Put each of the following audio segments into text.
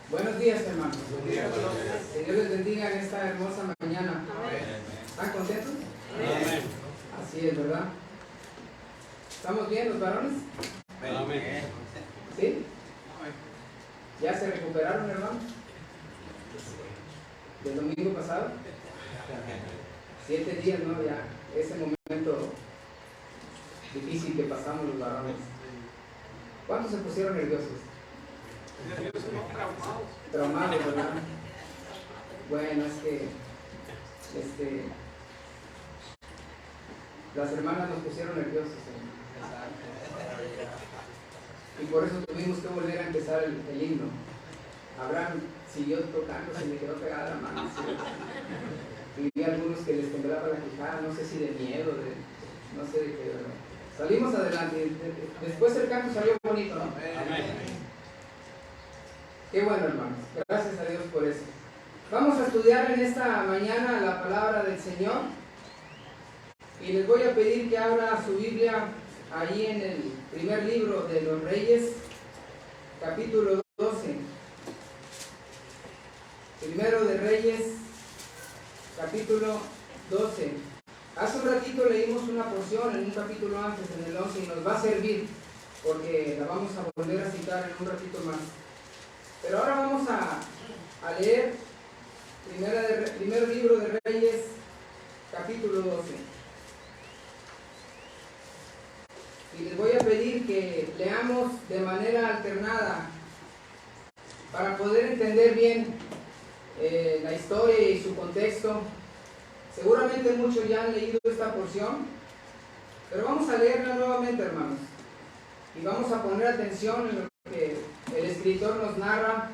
Buenos días, hermanos. Señor les bendiga en esta hermosa mañana. ¿Están contentos? Amén. Así es, ¿verdad? ¿Estamos bien los varones? Amén. ¿Sí? ¿Ya se recuperaron, hermanos? ¿Del domingo pasado? 7 días, ¿no? Ya, ese momento difícil que pasamos los varones. ¿Cuántos se pusieron nerviosos? Traumados, ¿verdad? Bueno, es que las hermanas nos pusieron nerviosos, y por eso tuvimos que volver a empezar el himno. Abraham siguió tocando, se le quedó pegada la mano, ¿sí? Y vi algunos que les temblaba la quijada, no sé si de miedo, no sé de qué, ¿verdad? Salimos adelante. Después el canto salió bonito, ¿no? Amén. Qué bueno, hermanos. Gracias a Dios por eso. Vamos a estudiar en esta mañana la palabra del Señor. Y les voy a pedir que abra su Biblia ahí en el primer libro de los Reyes, capítulo 12. Primero de Reyes, capítulo 12. Hace un ratito leímos una porción en un capítulo antes, en el 11, y nos va a servir, porque la vamos a volver a citar en un ratito más. Pero ahora vamos a leer primer libro de Reyes, capítulo 12. Y les voy a pedir que leamos de manera alternada para poder entender bien la historia y su contexto. Seguramente muchos ya han leído esta porción, pero vamos a leerla nuevamente, hermanos. Y vamos a poner atención en lo que el escritor nos narra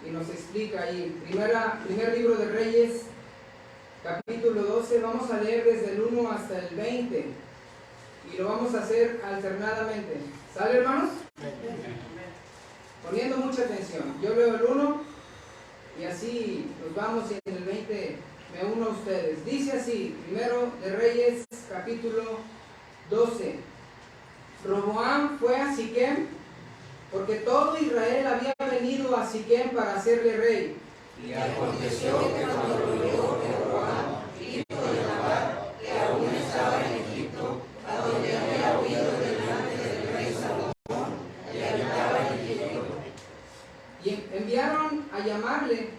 y nos explica ahí. Primer libro de Reyes, capítulo 12, vamos a leer desde el 1 hasta el 20. Y lo vamos a hacer alternadamente. ¿Sale, hermanos? Poniendo mucha atención. Yo leo el 1 y así nos vamos, y en el 20 me uno a ustedes. Dice así, primero de Reyes, capítulo 12. Roboam fue a Siquem, porque todo Israel había venido a Siquem para hacerle rey. Y aconteció que cuando lo oyó Roboam, hijo de Nabat, que aún estaba en Egipto, a donde había huido delante del rey Salomón, que habitaba en Egipto. Y enviaron a llamarle.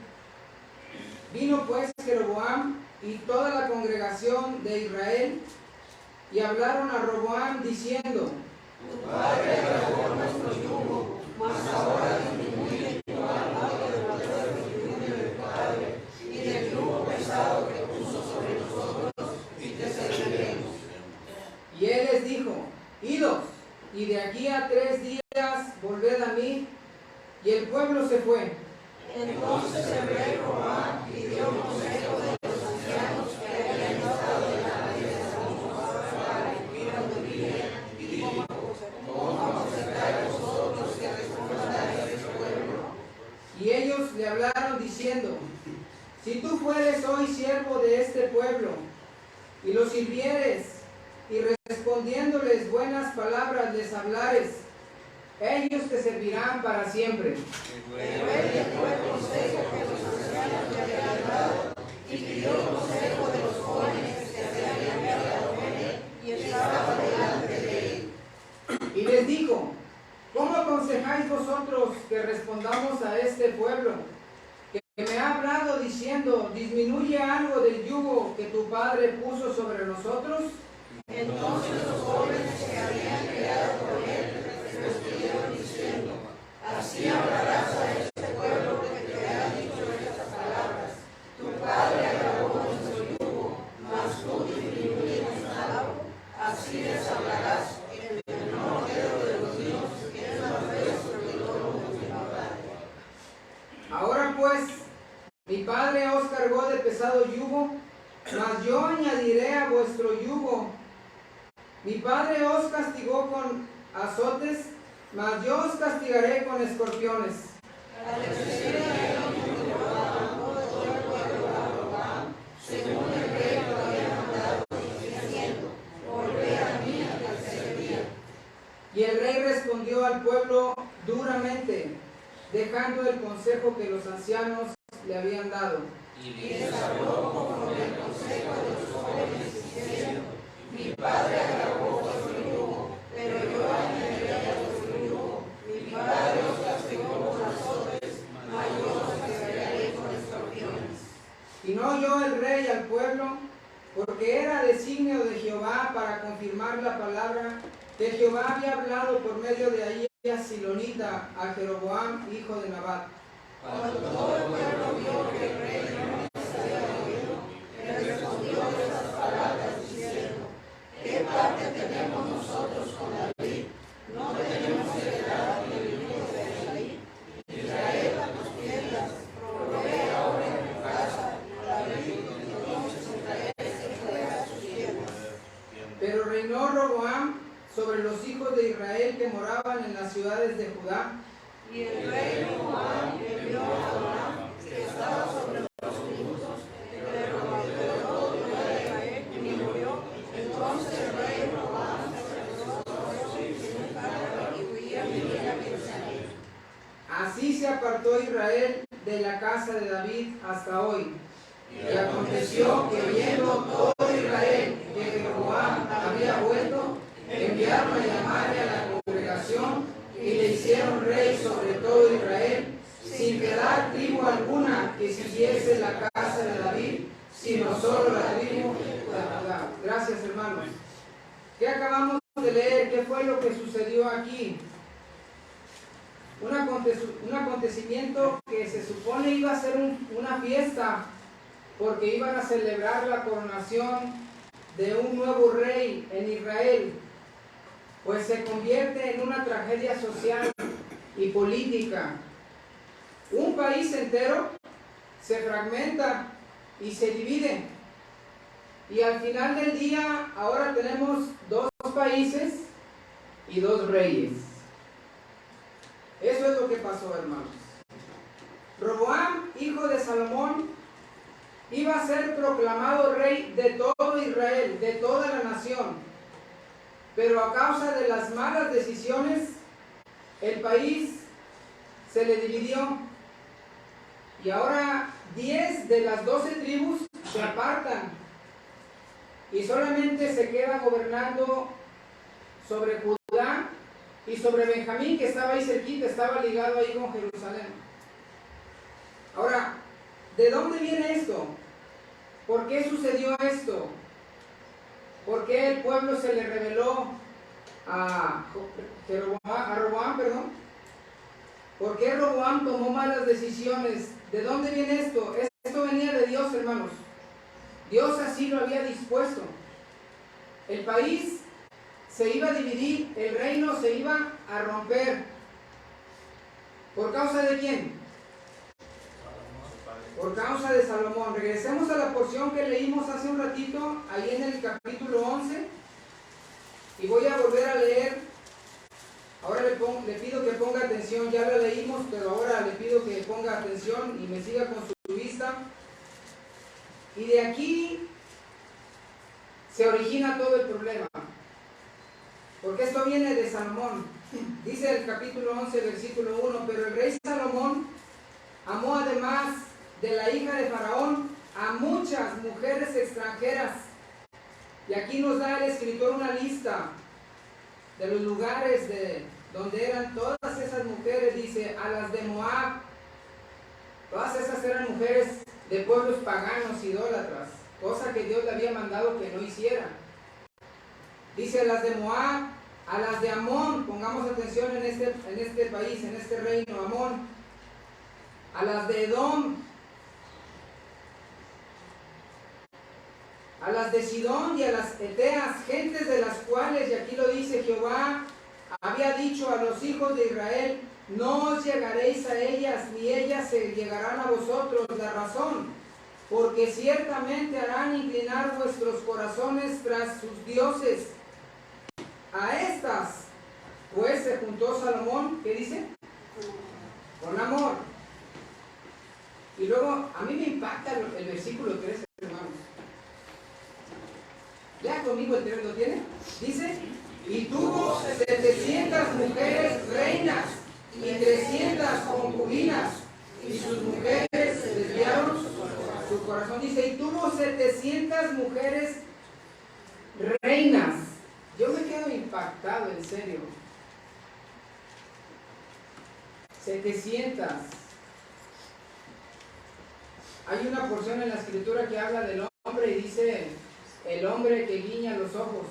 Vino pues Jeroboam y toda la congregación de Israel, y hablaron a Roboam diciendo: Tu padre agravó nuestro yugo, mas ahora disminuye tu alma del yugo de tu padre, y del yugo pesado que puso sobre nosotros, y te serviremos. Y él les dijo: Idos, y de aquí a 3 días volved a mí. Y el pueblo se fue. Entonces el rey Roboam pidió consejo de los ancianos que habían estado delante de Salomón su padre cuando vivía, y dijo: ¿Cómo vamos a estar nosotros que respondan a este pueblo? Y ellos le hablaron diciendo: Si tú fueres hoy siervo de este pueblo, y los sirvieres, y respondiéndoles buenas palabras les hablares, ellos te servirán para siempre. Pero él dejó el consejo que los ancianos le habían dado, y pidió consejo de los jóvenes que se habían enviado con él, y estaba delante de él. Y les dijo: ¿Cómo aconsejáis vosotros que respondamos a este pueblo, que me ha hablado diciendo: disminuye algo del yugo que tu padre puso sobre nosotros? Entonces los jóvenes que habían quedado con él respondieron diciendo: Así hablarás a este pueblo que te ha dicho estas palabras: Tu padre agravó nuestro yugo, mas tú disminuyes algo. Así les hablarás en el número de los niños, que es más resto que todo mi padre. Ahora pues, mi padre os cargó de pesado yugo, mas yo añadiré a vuestro yugo. Mi padre os castigó con azotes, mas yo os castigaré con escorpiones. Al decir a él todo el pueblo a Roboam, según el rey lo había mandado, diciendo: Volved a mí al tercer día. Y el rey respondió al pueblo duramente: dejando el consejo que los ancianos le habían dado. Y les habló conforme al consejo de los jóvenes, diciendo: mi padre agravó vuestro yugo, pero yo añadiré a vuestro yugo. Mi padre os castigó con azotes, mas yo os castigaré con escorpiones. Y no oyó el rey al pueblo, porque era designio de Jehová para confirmar la palabra que Jehová había hablado por medio de Ahías Silonita a Jeroboam, hijo de Nabat. Cuando todo el pueblo vio que el rey no les había oído, le respondió estas palabras diciendo: ¿qué parte tenemos nosotros con David? ¿No tenemos heredad del hijo de Isaí? Israel a tus tiendas, provee ahora en tu casa a David, entonces Israel se fue a sus tiendas. Pero reinó Roboam sobre los hijos de Israel que moraban en las ciudades de Judá. Y el rey Roboam envió a Adonam, que estaba sobre los tributos, pero todo Judá de Israel y murió. Entonces el rey Roboam se regresó en un carro y huía a vivir a Jerusalén. Así se apartó Israel de la casa de David hasta hoy. Y aconteció que oyendo todo Israel que Jeroboam había vuelto, enviaron a llamarle a la congregación y le hicieron rey sobre todo Israel, sin quedar tribu alguna que siguiese la casa de David, sino solo la tribu de Judá. Gracias, hermanos. ¿Qué acabamos de leer? ¿Qué fue lo que sucedió aquí? Un acontecimiento que se supone iba a ser una fiesta, porque iban a celebrar la coronación de un nuevo rey en Israel, pues se convierte en una tragedia social y política. Un país entero se fragmenta y se divide, y al final del día ahora tenemos dos países y dos reyes. Eso es lo que pasó, hermanos. Roboam, hijo de Salomón, iba a ser proclamado rey de todo Israel, de toda la nación. Pero a causa de las malas decisiones, el país se le dividió. Y ahora 10 de las 12 tribus se apartan. Y solamente se queda gobernando sobre Judá y sobre Benjamín, que estaba ahí cerquita, estaba ligado ahí con Jerusalén. Ahora, ¿de dónde viene esto? ¿Por qué sucedió esto? ¿Por qué el pueblo se le rebeló a Roboam? ¿Por qué Roboam tomó malas decisiones? ¿De dónde viene esto? Esto venía de Dios, hermanos. Dios así lo había dispuesto. El país se iba a dividir, el reino se iba a romper. ¿Por causa de quién? Por causa de Salomón. Regresemos a la porción que leímos hace un ratito, ahí en el capítulo 11, y voy a volver a leer. Ahora le pido que ponga atención, ya lo leímos, pero ahora le pido que ponga atención y me siga con su vista. Y de aquí se origina todo el problema, porque esto viene de Salomón. Dice el capítulo 11, versículo 1, pero el rey Salomón amó además de la hija de Faraón a muchas mujeres extranjeras. Y aquí nos da el escritor una lista de los lugares donde eran todas esas mujeres. Dice, a las de Moab. Todas esas eran mujeres de pueblos paganos, idólatras, cosa que Dios le había mandado que no hiciera. Dice a las de Moab, a las de Amón, pongamos atención en este país, en este reino, Amón, a las de Edom, a las de Sidón y a las Eteas, gentes de las cuales, y aquí lo dice Jehová, había dicho a los hijos de Israel, no os llegaréis a ellas, ni ellas se llegarán a vosotros. La razón, porque ciertamente harán inclinar vuestros corazones tras sus dioses. A estas, pues se juntó Salomón, ¿qué dice? Con amor. Y luego, a mí me impacta el versículo 13, hermanos. Lea conmigo el 3, ¿lo tiene? Dice, y tuvo 700 mujeres reinas y 300 concubinas, y sus mujeres desviaron su corazón. Dice, y tuvo 700 mujeres reinas. Yo me quedo impactado, en serio. 700. Hay una porción en la escritura que habla del hombre y dice, el hombre que guiña los ojos.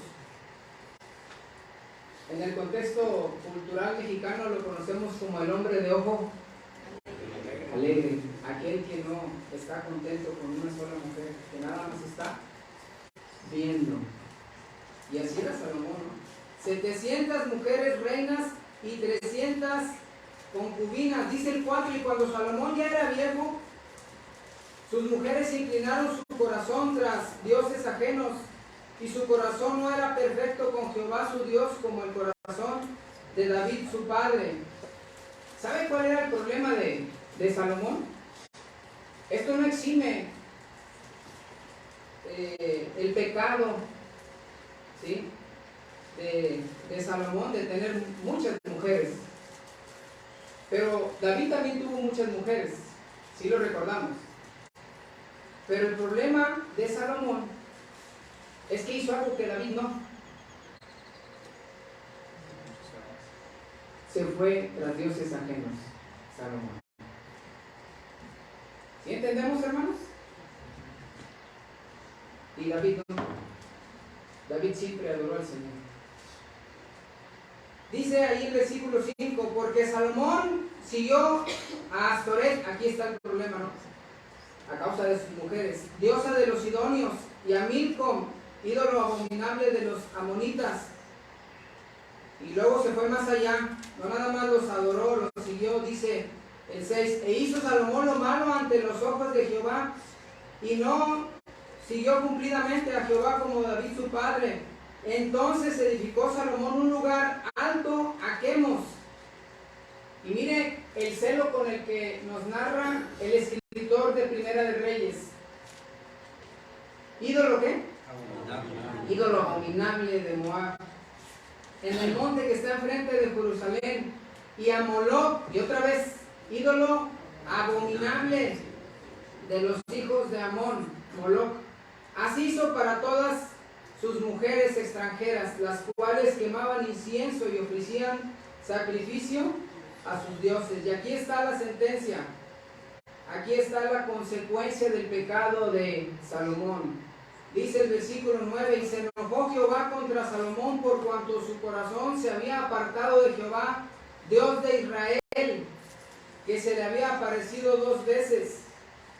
En el contexto cultural mexicano lo conocemos como el hombre de ojo alegre, aquel que no está contento con una sola mujer, que nada más está viendo. Y así era Salomón, ¿no? 700 mujeres reinas y 300 concubinas. Dice el 4, y cuando Salomón ya era viejo, sus mujeres inclinaron su corazón tras dioses ajenos, y su corazón no era perfecto con Jehová su Dios como el corazón de David su padre. ¿Sabe cuál era el problema de Salomón? Esto no exime el pecado, ¿sí?, de Salomón, de tener muchas mujeres. Pero David también tuvo muchas mujeres, sí lo recordamos. Pero el problema de Salomón es que hizo algo que David no. Se fue tras dioses ajenos, Salomón. ¿Sí entendemos, hermanos? Y David no. David siempre adoró al Señor. Dice ahí el versículo 5, porque Salomón siguió a Astoret, aquí está el problema, ¿no?, a causa de sus mujeres, diosa de los sidonios, y a Milcom, ídolo abominable de los amonitas. Y luego se fue más allá, no nada más los adoró, los siguió. Dice el 6, e hizo Salomón lo malo ante los ojos de Jehová, y no siguió cumplidamente a Jehová como David su padre. Entonces edificó Salomón un lugar alto a Quemos. Y mire el celo con el que nos narra el escritor de Primera de Reyes. ¿Ídolo qué? Abominable. Ídolo abominable de Moab, en el monte que está enfrente de Jerusalén. Y a Moloc, y otra vez, ídolo abominable de los hijos de Amón, Moloc. Así hizo para todas sus mujeres extranjeras, las cuales quemaban incienso y ofrecían sacrificio a sus dioses. Y aquí está la sentencia, aquí está la consecuencia del pecado de Salomón. Dice el versículo 9, y se enojó Jehová contra Salomón por cuanto su corazón se había apartado de Jehová, Dios de Israel, que se le había aparecido 2 veces,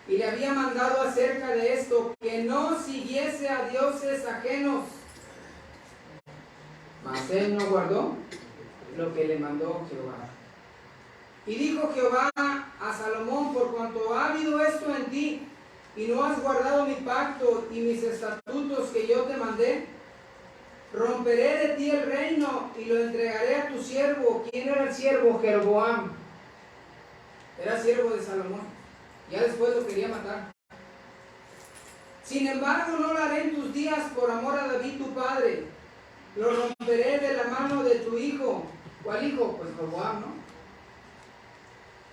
y le había mandado acerca de esto, que no siguiese a dioses ajenos. Mas él no guardó lo que le mandó Jehová. Y dijo Jehová a Salomón, por cuanto ha habido esto en ti, y no has guardado mi pacto y mis estatutos que yo te mandé, romperé de ti el reino y lo entregaré a tu siervo. ¿Quién era el siervo? Jeroboam. Era siervo de Salomón. Ya después lo quería matar. Sin embargo, no lo haré en tus días por amor a David tu padre. Lo romperé de la mano de tu hijo. ¿Cuál hijo? Pues Jeroboam, ¿no?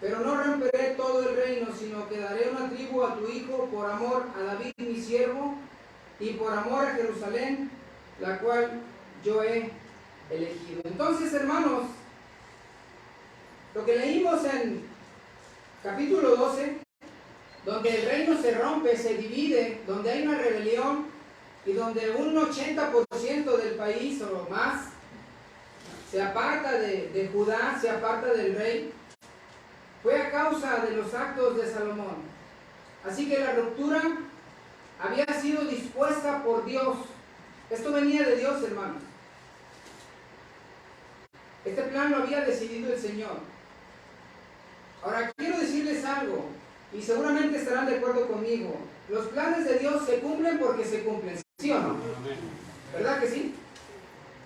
Pero no romperé todo el reino, sino que daré una tribu a tu hijo por amor a David mi siervo y por amor a Jerusalén, la cual yo he elegido. Entonces, hermanos, lo que leímos en capítulo 12, donde el reino se rompe, se divide, donde hay una rebelión y donde un 80% del país o más se aparta de Judá, se aparta del rey, fue a causa de los actos de Salomón. Así que la ruptura había sido dispuesta por Dios. Esto venía de Dios, hermanos. Este plan lo había decidido el Señor. Ahora, quiero decirles algo, y seguramente estarán de acuerdo conmigo. Los planes de Dios se cumplen porque se cumplen, ¿sí o no? ¿Verdad que sí?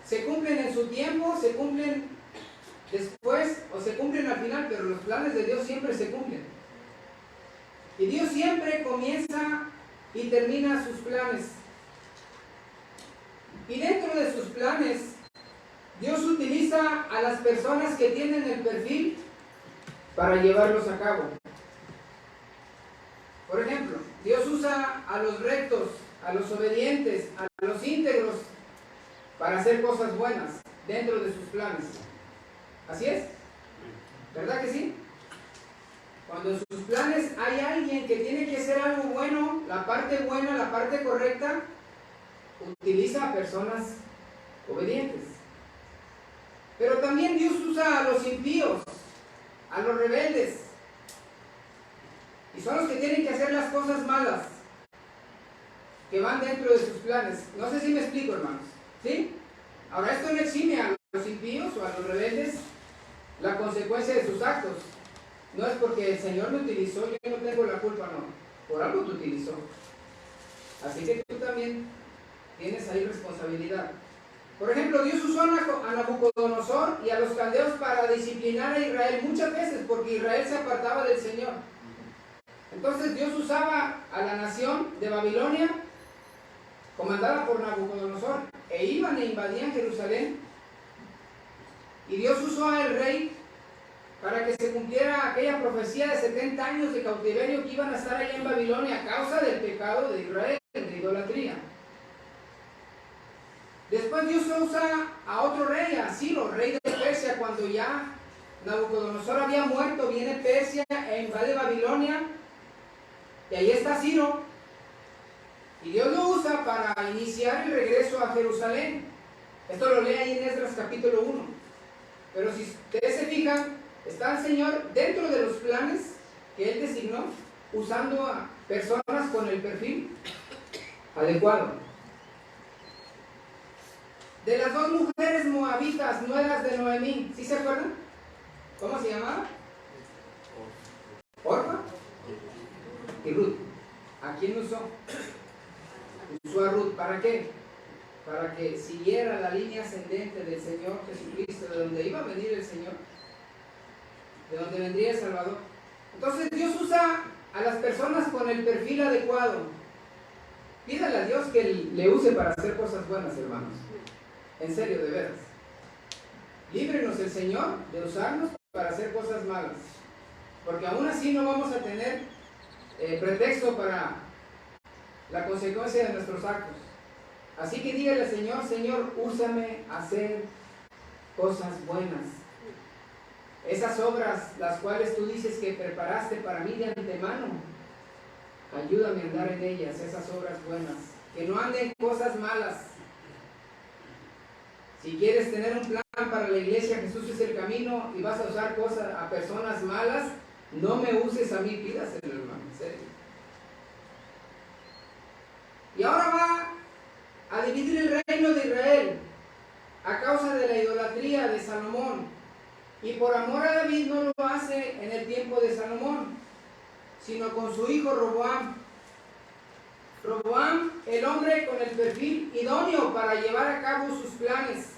Se cumplen en su tiempo, se cumplen después o se cumplen al final, pero los planes de Dios siempre se cumplen. Y Dios siempre comienza y termina sus planes. Y dentro de sus planes, Dios utiliza a las personas que tienen el perfil para llevarlos a cabo. Por ejemplo, Dios usa a los rectos, a los obedientes, a los íntegros para hacer cosas buenas dentro de sus planes. ¿Así es? ¿Verdad que sí? Cuando en sus planes hay alguien que tiene que hacer algo bueno, la parte buena, la parte correcta, utiliza a personas obedientes. Pero también Dios usa a los impíos, a los rebeldes. Y son los que tienen que hacer las cosas malas que van dentro de sus planes. No sé si me explico, hermanos. ¿Sí? Ahora, esto no exime a los impíos o a los rebeldes la consecuencia de sus actos. No es porque el Señor me utilizó, yo no tengo la culpa, no. Por algo te utilizó. Así que tú también tienes ahí responsabilidad. Por ejemplo, Dios usó a Nabucodonosor y a los caldeos para disciplinar a Israel muchas veces, porque Israel se apartaba del Señor. Entonces Dios usaba a la nación de Babilonia, comandada por Nabucodonosor, e iban e invadían Jerusalén. Y Dios usó al rey para que se cumpliera aquella profecía de 70 años de cautiverio que iban a estar allá en Babilonia a causa del pecado de Israel, de idolatría. Después Dios usa a otro rey, a Ciro, rey de Persia, cuando ya Nabucodonosor había muerto, viene Persia e invade Babilonia, y ahí está Ciro. Y Dios lo usa para iniciar el regreso a Jerusalén. Esto lo lee ahí en Esdras capítulo 1. Pero si ustedes se fijan, está el Señor dentro de los planes que Él designó, usando a personas con el perfil adecuado. De las dos mujeres moabitas, nueras de Noemí, ¿sí se acuerdan? ¿Cómo se llamaba? Orfa y Ruth. ¿A quién usó? Usó a Ruth. ¿Para qué? Para que siguiera la línea ascendente del Señor Jesucristo, de donde iba a venir el Señor, de donde vendría el Salvador. Entonces Dios usa a las personas con el perfil adecuado. Pídale a Dios que le use para hacer cosas buenas, hermanos. En serio, de veras. Líbrenos el Señor de usarnos para hacer cosas malas, porque aún así no vamos a tener pretexto para la consecuencia de nuestros actos. Así que dígale al Señor: Señor, úsame a hacer cosas buenas. Esas obras, las cuales tú dices que preparaste para mí de antemano, ayúdame a andar en ellas, esas obras buenas. Que no anden cosas malas. Si quieres tener un plan para la iglesia, Jesús es el camino, y vas a usar cosas a personas malas, no me uses a mí, pídaselo, hermano, en serio. Y ahora va a dividir el reino de Israel a causa de la idolatría de Salomón. Y por amor a David no lo hace en el tiempo de Salomón, sino con su hijo Roboam. Roboam, el hombre con el perfil idóneo para llevar a cabo sus planes.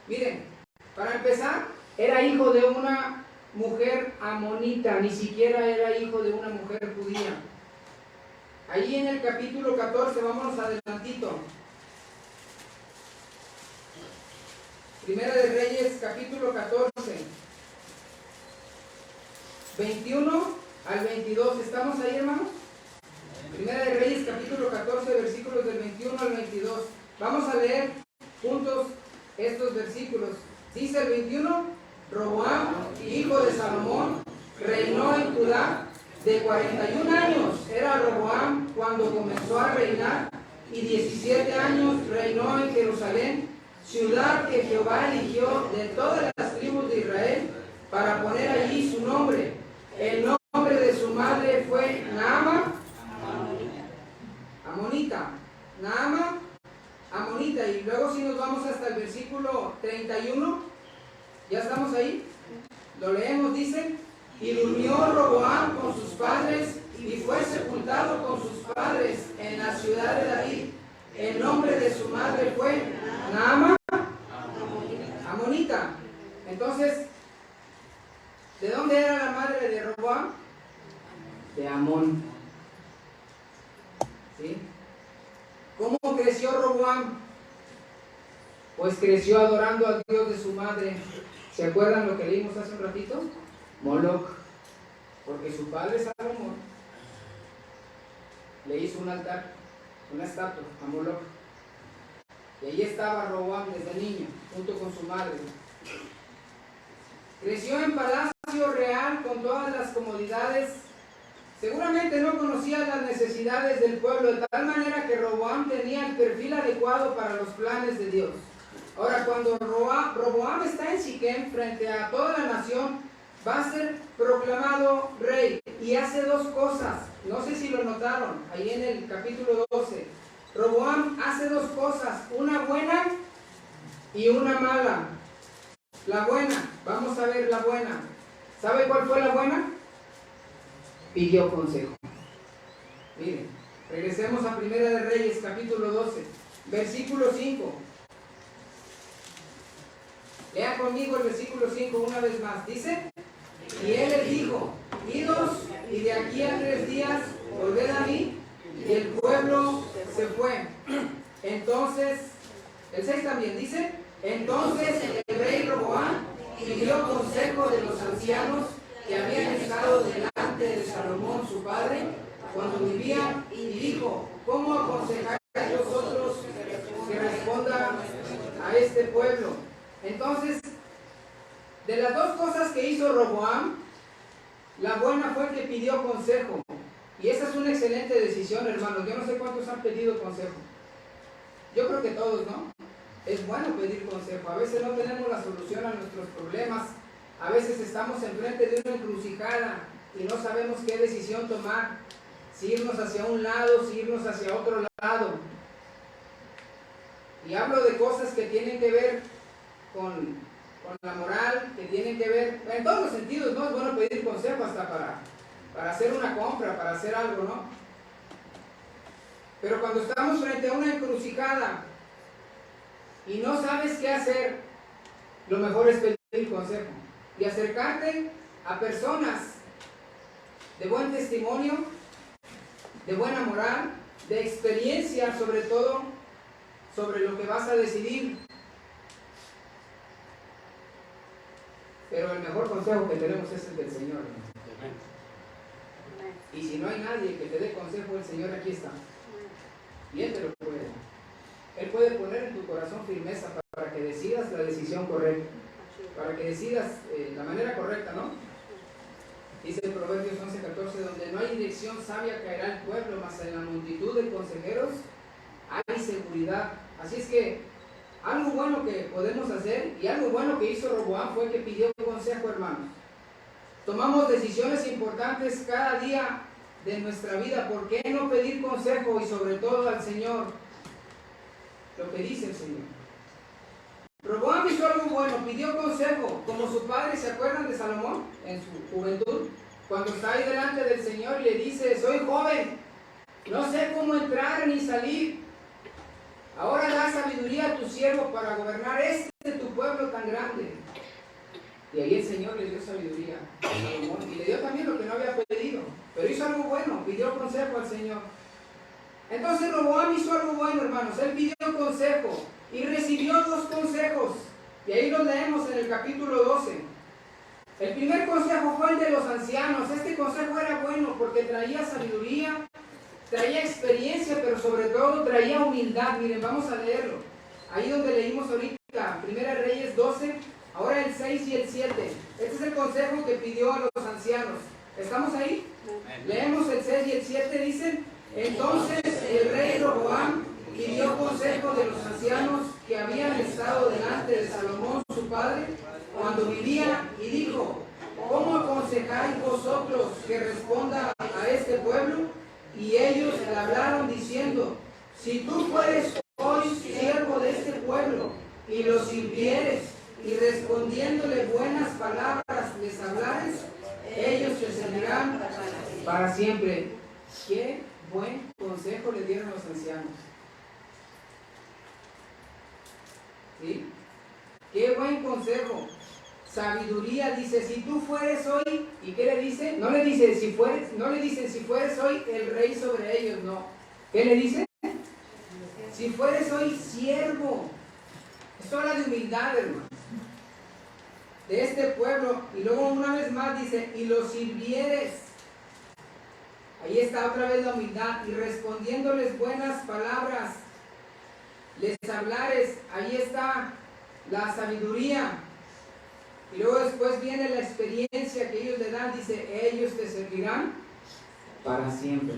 Miren, para empezar, era hijo de una mujer amonita, ni siquiera era hijo de una mujer judía. Ahí en el capítulo 14, vámonos adelantito. Primera de Reyes, capítulo 14, 21 al 22. ¿Estamos ahí, hermanos? Primera de Reyes, capítulo 14, versículos del 21 al 22. Vamos a leer juntos estos versículos. Dice el 21: Roboam, hijo de Salomón, reinó en Judá de 41 años. Era Roboam cuando comenzó a reinar, y 17 años reinó en Jerusalén, ciudad que Jehová eligió de todas las tribus de Israel para poner allí su nombre. El nombre de su madre fue Naama, amonita. Naama, amonita. Y luego si nos vamos hasta el versículo 31, ¿ya estamos ahí? Lo leemos, dice: y durmió Roboam con sus padres y fue sepultado con sus padres en la ciudad de David. El nombre de su madre fue Naama, amonita. Entonces, ¿de dónde era la madre de Roboam? De Amón. ¿Sí? ¿Cómo creció Roboam? Pues creció adorando al Dios de su madre. ¿Se acuerdan lo que leímos hace un ratito? Moloch, porque su padre Salomón le hizo un altar, una estatua a Moloch. Y ahí estaba Roboam desde niño, junto con su madre. Creció en palacio real con todas las comodidades. Seguramente no conocía las necesidades del pueblo, de tal manera que Roboam tenía el perfil adecuado para los planes de Dios. Ahora, cuando Roboam está en Siquem frente a toda la nación, va a ser proclamado rey y hace dos cosas. No sé si lo notaron, ahí en el capítulo 12. Roboam hace dos cosas, una buena y una mala. La buena, vamos a ver la buena. ¿Sabe cuál fue la buena? Pidió consejo. Miren, regresemos a Primera de Reyes, capítulo 12, versículo 5. Lea conmigo el versículo 5 una vez más. Dice: y él les dijo: idos, y de aquí a 3 días volved a mí. Y el pueblo se fue. Entonces, el 6 también dice: entonces el rey Roboam pidió consejo de los ancianos que habían estado delante de Salomón su padre cuando vivía, y dijo: ¿cómo aconsejáis vosotros que responda a este pueblo? Entonces, de las dos cosas que hizo Roboam, la buena fue que pidió consejo. Y esa es una excelente decisión, hermanos. Yo no sé cuántos han pedido consejo. Yo creo que todos, ¿no? Es bueno pedir consejo. A veces no tenemos la solución a nuestros problemas. A veces estamos enfrente de una encrucijada y no sabemos qué decisión tomar. Si irnos hacia un lado, si irnos hacia otro lado. Y hablo de cosas que tienen que ver con la moral, que tienen que ver, en todos los sentidos, ¿no? Es bueno pedir consejo hasta para hacer una compra, para hacer algo, ¿no? Pero cuando estamos frente a una encrucijada y no sabes qué hacer, lo mejor es pedir consejo y acercarte a personas de buen testimonio, de buena moral, de experiencia sobre todo, sobre lo que vas a decidir. Pero el mejor consejo que tenemos es el del Señor. Y si no hay nadie que te dé consejo, el Señor aquí está. Y Él te lo puede. Él puede poner en tu corazón firmeza para que decidas la decisión correcta. Para que decidas la manera correcta, ¿no? Dice en Proverbios 11:14, donde no hay dirección sabia caerá el pueblo, mas en la multitud de consejeros hay seguridad. Así es que algo bueno que podemos hacer y algo bueno que hizo Roboam fue que pidió consejo, hermanos. Tomamos decisiones importantes cada día de nuestra vida. ¿Por qué no pedir consejo y sobre todo al Señor? Lo que dice el Señor. Roboam hizo algo bueno, pidió consejo, como su padre. ¿Se acuerdan de Salomón en su juventud? Cuando está ahí delante del Señor y le dice: soy joven, no sé cómo entrar ni salir. Ahora da sabiduría a tu siervo para gobernar tu pueblo tan grande. Y ahí el Señor le dio sabiduría a Salomón y le dio también lo que no había pedido. Pero hizo algo bueno, pidió consejo al Señor. Entonces Roboam hizo algo bueno, hermanos. Él pidió consejo y recibió 2 consejos. Y ahí los leemos en el capítulo 12. El primer consejo fue el de los ancianos. Este consejo era bueno porque traía sabiduría, traía experiencia, pero sobre todo traía humildad. Miren, vamos a leerlo. Ahí donde leímos ahorita, Primera Reyes 12, ahora el 6 y el 7. Este es el consejo que pidió a los ancianos. ¿Estamos ahí? Leemos el 6 y el 7, dicen: entonces el rey Roboam pidió consejo de los ancianos que habían estado delante de Salomón su padre cuando vivía, y dijo: ¿cómo aconsejáis vosotros que responda a este pueblo? Y ellos le hablaron diciendo: si tú fueres hoy siervo de este pueblo y los sirvieres y respondiéndole buenas palabras les hablares, ellos te servirán para siempre. Qué buen consejo le dieron los ancianos. ¿Sí? Qué buen consejo. Sabiduría, dice: si tú fueres hoy, ¿y qué le dice? No le dice si fueres, no le dice si fueres hoy el rey sobre ellos, no. ¿Qué le dice? Si fueres hoy siervo. Esto habla de humildad, hermano. de este pueblo. Y luego una vez más dice, y los sirvieres. Ahí está otra vez la humildad. Y respondiéndoles buenas palabras, les hablares. Ahí está la sabiduría. Y luego después viene la experiencia que ellos le dan. Dice, ellos te servirán para siempre.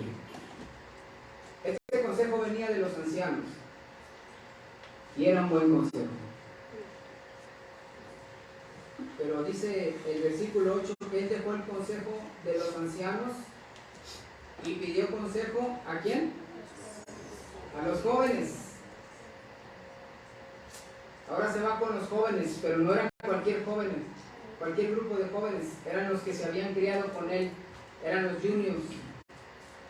Este consejo venía de los ancianos. Y era un buen consejo. Pero dice el versículo 8 que él dejó el consejo de los ancianos y pidió consejo ¿a quién? A los jóvenes. Ahora se va con los jóvenes, pero no eran cualquier grupo de jóvenes, eran los que se habían criado con él, eran los juniors.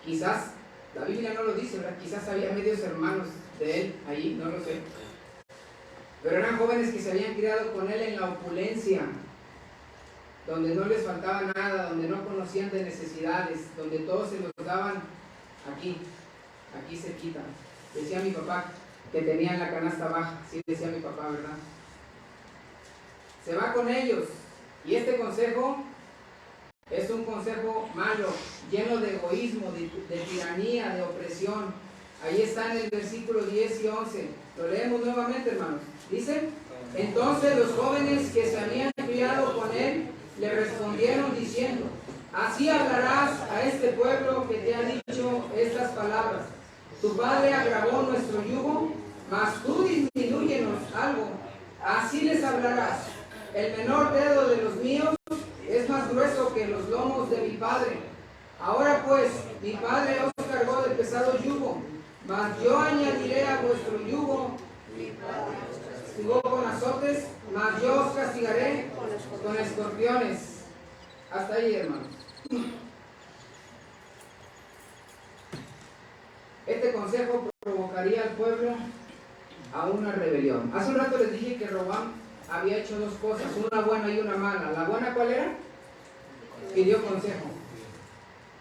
Quizás, la Biblia no lo dice, ¿verdad? Quizás había medios hermanos de él ahí, no lo sé. Pero eran jóvenes que se habían criado con él en la opulencia, donde no les faltaba nada, donde no conocían de necesidades, donde todos se los daban aquí cerquita. Decía mi papá que tenían la canasta baja, sí decía mi papá, ¿verdad? Se va con ellos, y este consejo es un consejo malo, lleno de egoísmo, de tiranía, de opresión. Ahí está en el versículo 10 y 11. Lo leemos nuevamente, hermanos. Dice, entonces los jóvenes que se habían criado con él le respondieron diciendo, así hablarás a este pueblo que te ha dicho estas palabras. Tu padre agravó nuestro yugo, mas tú disminúyenos algo. Así les hablarás. El menor dedo de los míos es más grueso que los lomos de mi padre. Ahora pues, mi padre os cargó del pesado yugo, mas yo añadiré a vuestro yugo. Castigó con azotes, mas yo os castigaré con escorpiones. Hasta ahí, hermanos. Este consejo provocaría al pueblo a una rebelión. Hace un rato les dije que Roboam había hecho dos cosas, una buena y una mala. ¿La buena cuál era? Pidió consejo.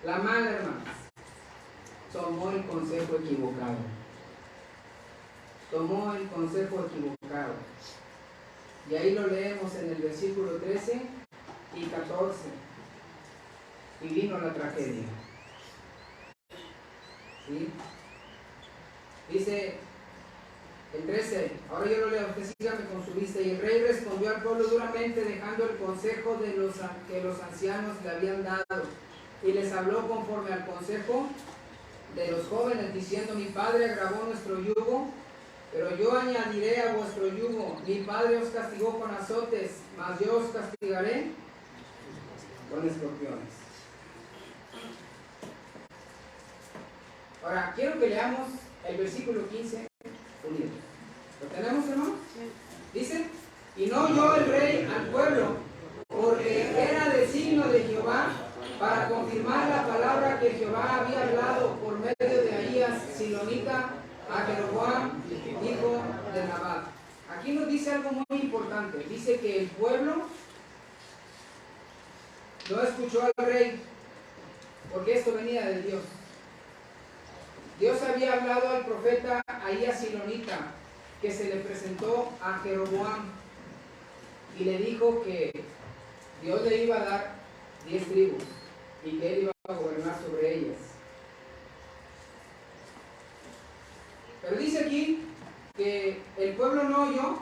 La mala, hermanos, tomó el consejo equivocado. Tomó el consejo equivocado. Y ahí lo leemos en el versículo 13 y 14. Y vino la tragedia. ¿Sí? Dice el 13, ahora yo lo leo, usted sígame con su vista. Y el rey respondió al pueblo duramente, dejando el consejo de que los ancianos le habían dado. Y les habló conforme al consejo de los jóvenes, diciendo, mi padre agravó nuestro yugo, pero yo añadiré a vuestro yugo. Mi padre os castigó con azotes, mas yo os castigaré con escorpiones. Ahora, quiero que leamos el versículo 15 unidos. ¿Lo tenemos, hermano? Dice, y no oyó el rey al pueblo, porque era designio de Jehová para confirmar la palabra que Jehová había hablado por medio de Ahías, silonita, a Jeroboam, hijo de Nabat. Aquí nos dice algo muy importante. Dice que el pueblo no escuchó al rey, porque esto venía de Dios. Dios había hablado al profeta Ahías silonita, que se le presentó a Jeroboam y le dijo que Dios le iba a dar 10 tribus y que él iba a gobernar sobre ellas. Pero dice aquí que el pueblo no oyó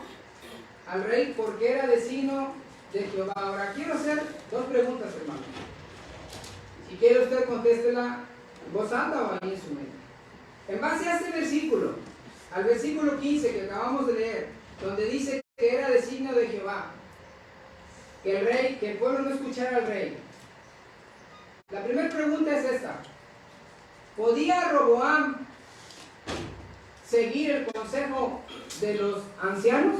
al rey porque era designio de Jehová. Ahora quiero hacer dos preguntas, hermano. Si quiere usted contéstela en voz alta o ahí en su mente. En base a este versículo, al versículo 15 que acabamos de leer, donde dice que era designio de Jehová, que el pueblo no escuchara al rey. La primera pregunta es esta: ¿podía Roboam seguir el consejo de los ancianos?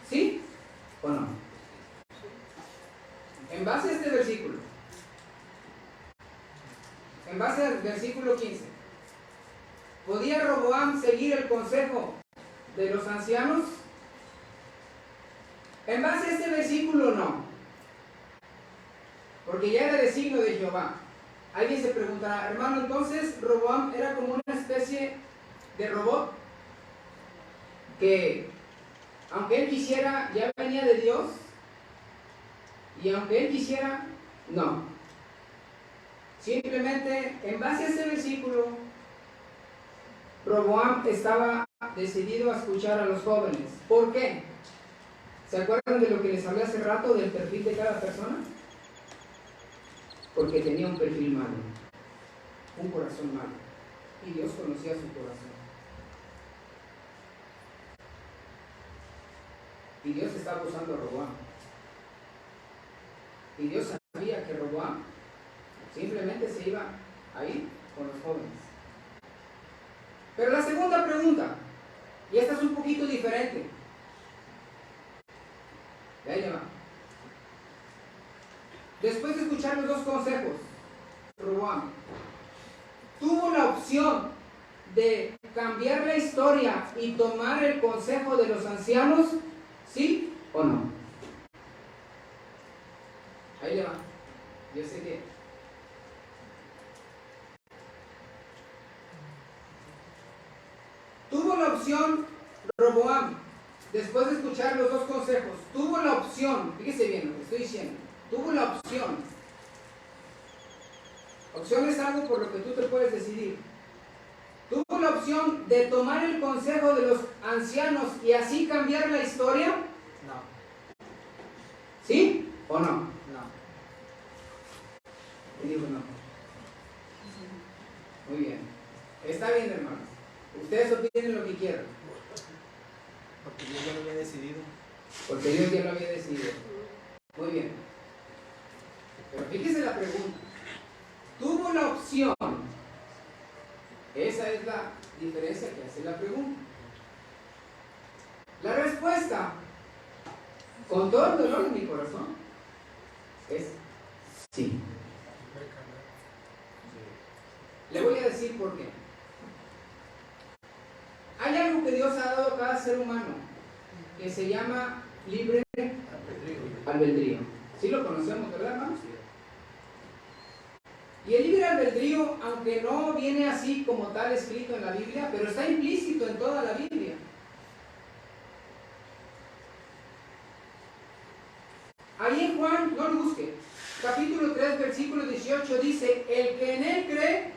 ¿Sí o no? En base a este versículo, en base al versículo 15, ¿podía Roboam seguir el consejo de los ancianos? En base a este versículo, no, porque ya era designio de Jehová. Alguien se preguntará, hermano, entonces Roboam era como una especie de robot que, aunque él quisiera, ya venía de Dios. Y aunque él quisiera, no. Simplemente, en base a ese versículo, Roboam estaba decidido a escuchar a los jóvenes. ¿Por qué? ¿Se acuerdan de lo que les hablé hace rato del perfil de cada persona? Porque tenía un perfil malo, un corazón malo. Y Dios conocía su corazón. Y Dios estaba usando a Roboam. Y Dios sabía que Roboam simplemente se iba a ir con los jóvenes. Pero la segunda pregunta, y esta es un poquito diferente. Y ahí le va. Después de escuchar los dos consejos, Roboam tuvo la opción de cambiar la historia y tomar el consejo de los ancianos, ¿sí o no? Ahí le va. Yo sé que tuvo la opción Roboam, después de escuchar los dos consejos, tuvo la opción, fíjese bien lo que estoy diciendo, tuvo la opción. Opción es algo por lo que tú te puedes decidir. Tuvo la opción de tomar el consejo de los ancianos y así cambiar la historia. No. ¿Sí o no? No. Y dijo no. Muy bien. Está bien, hermanos. Ustedes opinen lo que quieran. Porque Dios ya lo había decidido. Porque Dios ya lo había decidido. Muy bien. Pero fíjese la pregunta. Tuvo la opción. Esa es la diferencia que hace la pregunta. La respuesta, con todo el dolor en mi corazón, es sí. Le voy a decir por qué. Hay algo que Dios ha dado a cada ser humano que se llama libre albedrío. ¿Sí lo conocemos, verdad, hermanos? Y el libre albedrío, aunque no viene así como tal escrito en la Biblia, pero está implícito en toda la Biblia. Ahí en Juan, no lo busque, capítulo 3, versículo 18 dice, el que en él cree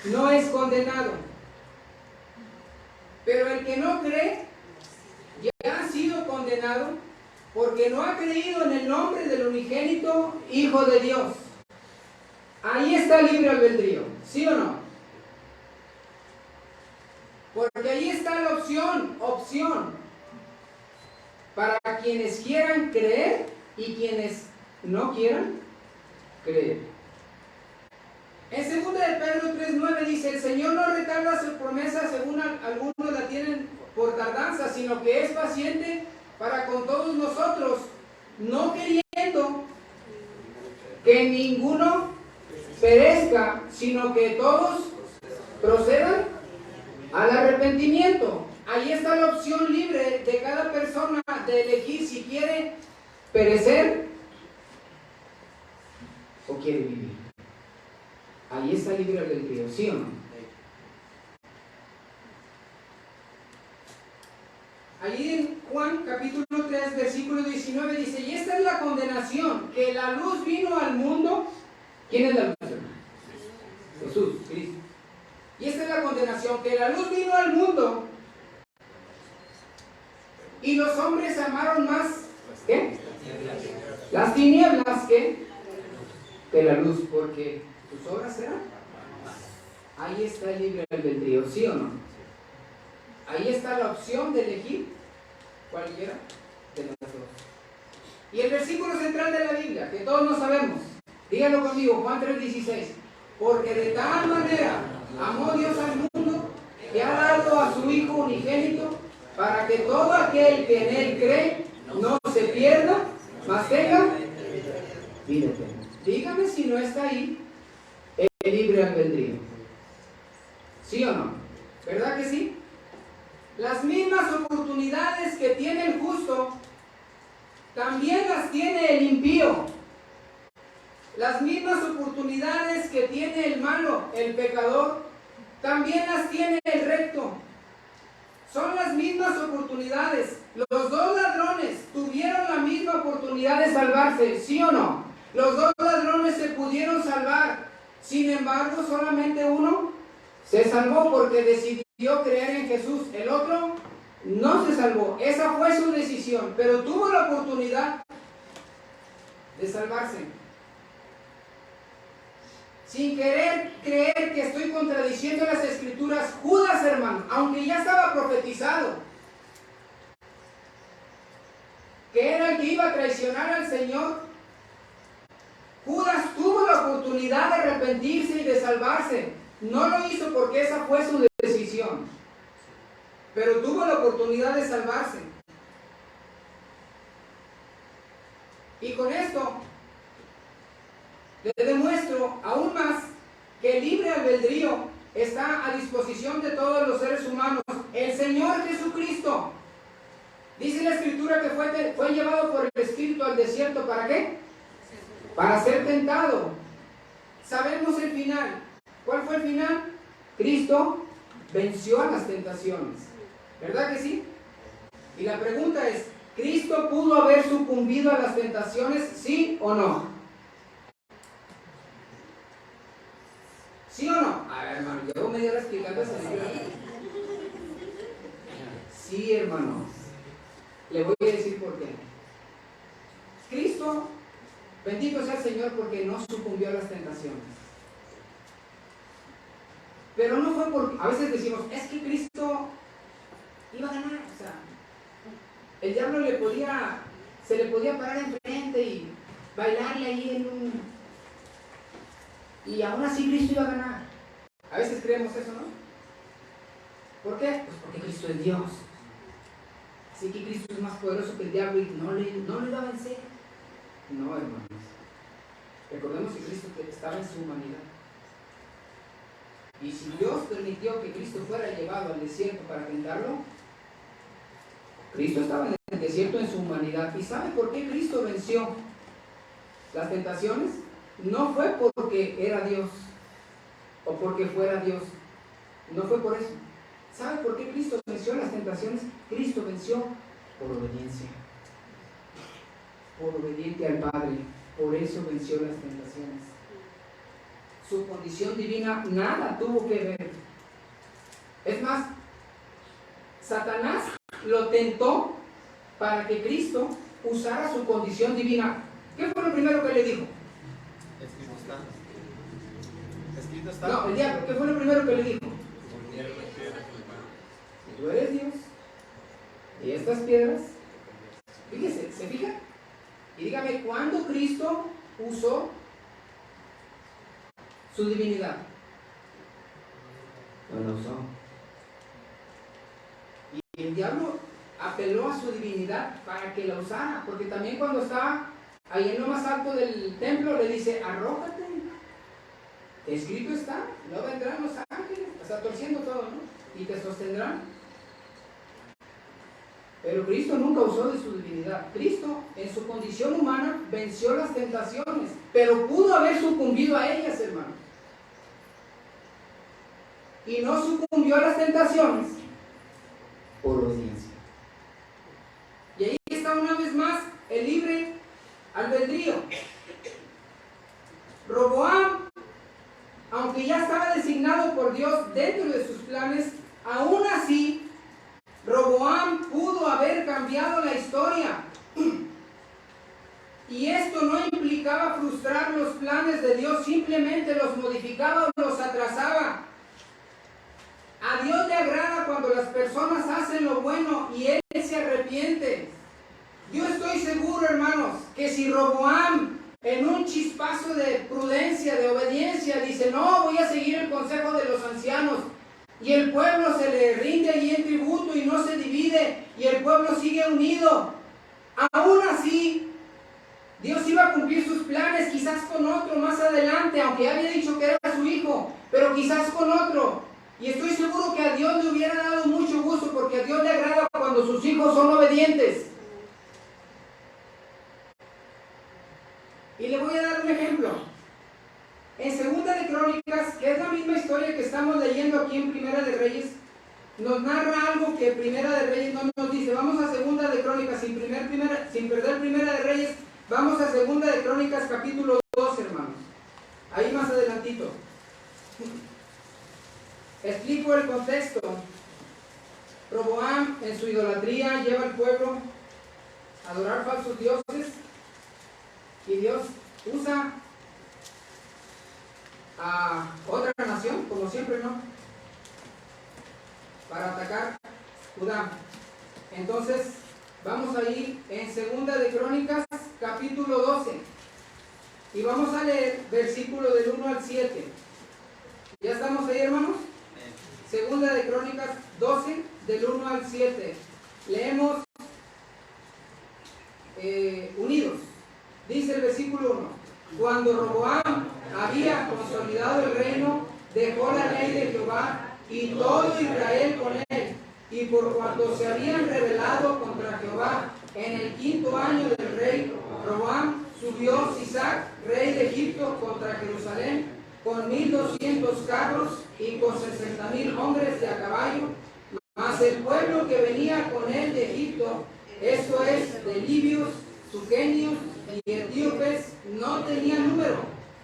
no es condenado, pero el que no cree ya ha sido condenado porque no ha creído en el nombre del unigénito Hijo de Dios. Ahí está el libre albedrío, ¿sí o no? Porque ahí está la opción para quienes quieran creer y quienes no quieran creer. En 2 de Pedro 3:9 dice, el Señor no retarda su promesa según algunos la tienen por tardanza, sino que es paciente para con todos nosotros, no queriendo que ninguno perezca, sino que todos procedan al arrepentimiento. Ahí está la opción libre de cada persona de elegir si quiere perecer o quiere vivir. Ahí está libre albedrío, ¿sí o no? Allí en Juan capítulo 3 versículo 19 dice, y esta es la condenación, que la luz vino al mundo. ¿Quién es la luz? Jesús, Cristo. Y esta es la condenación, que la luz vino al mundo y los hombres amaron más, ¿qué? Las tinieblas, ¿qué? Que la luz, porque sus obras eran. Ahí está el libre albedrío, ¿sí o no? Ahí está la opción de elegir cualquiera de las dos. Y el versículo central de la Biblia, que todos no sabemos, díganlo conmigo, Juan 3:16. Porque de tal manera amó Dios al mundo que ha dado a su Hijo unigénito para que todo aquel que en él cree no se pierda, mas tenga vida eterna. Dígame si no está ahí el libre albedrío. ¿Sí o no? ¿Verdad que sí? Las mismas oportunidades que tiene el justo, también las tiene el impío. Las mismas oportunidades que tiene el malo, el pecador, también las tiene el recto. Son las mismas oportunidades. Los dos ladrones tuvieron la misma la oportunidad de salvarse, ¿sí o no? Los dos ladrones se pudieron salvar, sin embargo solamente uno se salvó porque decidió creer en Jesús. El otro no se salvó. Esa fue su decisión, pero tuvo la oportunidad de salvarse. Sin querer creer que estoy contradiciendo las Escrituras, Judas, hermano, aunque ya estaba profetizado que era el que iba a traicionar al Señor, Judas tuvo la oportunidad de arrepentirse y de salvarse. No lo hizo porque esa fue su decisión, pero tuvo la oportunidad de salvarse. Y con esto le demuestro aún más que el libre albedrío está a disposición de todos los seres humanos. El Señor Jesucristo, dice la Escritura que fue llevado por el Espíritu al desierto. ¿Para qué? Para ser tentado. Sabemos el final. ¿Cuál fue el final? Cristo venció a las tentaciones. ¿Verdad que sí? Y la pregunta es, ¿Cristo pudo haber sucumbido a las tentaciones, sí o no? ¿Sí o no? A ver, hermano, llevo media hora explicando esa idea. Sí, hermano. Le voy a decir por qué. Cristo, bendito sea el Señor, porque no sucumbió a las tentaciones. Pero no fue porque, a veces decimos, es que Cristo iba a ganar, o sea, el diablo se le podía parar enfrente y bailarle ahí y aún así Cristo iba a ganar. A veces creemos eso, ¿no? ¿Por qué? Pues porque Cristo es Dios. Así que Cristo es más poderoso que el diablo y no le va a vencer. No, hermanos. Recordemos que Cristo estaba en su humanidad. Y si Dios permitió que Cristo fuera llevado al desierto para tentarlo, Cristo estaba en el desierto en su humanidad. ¿Y sabe por qué Cristo venció las tentaciones? No fue porque era Dios o porque fuera Dios. No fue por eso. ¿Sabe por qué Cristo venció las tentaciones? Cristo venció por obediencia. Por obediente al Padre. Por eso venció las tentaciones. Su condición divina nada tuvo que ver. Es más, Satanás lo tentó para que Cristo usara su condición divina. ¿Qué fue lo primero que le dijo? Escrito está. Escrito está. No, el diablo. ¿Qué fue lo primero que le dijo? Tú eres Dios. Y estas piedras, fíjese, ¿se fija? Y dígame, ¿cuándo Cristo usó su divinidad? No lo usó. Y el diablo apeló a su divinidad para que la usara, porque también cuando estaba ahí en lo más alto del templo le dice, arrójate, escrito está, no vendrán los ángeles, está torciendo todo, ¿no? Y te sostendrán. Pero Cristo nunca usó de su divinidad. Cristo, en su condición humana, venció las tentaciones, pero pudo haber sucumbido a ellas, hermano. Y no sucumbió a las tentaciones por obediencia. Y ahí está una vez más el libre albedrío. Roboam, aunque ya estaba designado por Dios dentro de sus planes, aún así Roboam pudo haber cambiado la historia. Y esto no implicaba frustrar los planes de Dios, simplemente los modificaba o los atrasaba. A Dios le agrada cuando las personas hacen lo bueno y Él se arrepiente. Yo estoy seguro, hermanos, que si Roboam en un chispazo de prudencia, de obediencia, dice, no, voy a seguir el consejo de los ancianos, y el pueblo se le rinde allí en tributo y no se divide, y el pueblo sigue unido, aún así, Dios iba a cumplir sus planes, quizás con otro más adelante, aunque había dicho que era su hijo, pero quizás con otro. Y estoy seguro que a Dios le hubiera dado mucho gusto, porque a Dios le agrada cuando sus hijos son obedientes. Y le voy a dar un ejemplo. En Segunda de Crónicas, que es la misma historia que estamos leyendo aquí en Primera de Reyes, nos narra algo que Primera de Reyes no nos dice. Vamos a Segunda de Crónicas, sin perder Primera de Reyes, vamos a Segunda de Crónicas capítulo 2, hermanos. Ahí más adelantito. Explico el contexto. Roboam en su idolatría lleva al pueblo a adorar falsos dioses y Dios usa a otra nación, como siempre, ¿no?, para atacar Judá. Entonces vamos a ir en Segunda de Crónicas capítulo 12 y vamos a leer versículo del 1 al 7. ¿Ya estamos ahí, hermanos? Segunda de Crónicas 12 del 1 al 7. Leemos unidos. Dice el versículo 1: Cuando Roboam había consolidado el reino, dejó la ley de Jehová y todo Israel con él, y por cuanto se habían rebelado contra Jehová en el 5.º año del rey Roboam, subió Sisac, rey de Egipto, contra Jerusalén con 1.200 carros y con 60.000 hombres de a caballo, mas el pueblo que venía con él de Egipto, esto es, de libios, suquenios y etíopes, no tenía número,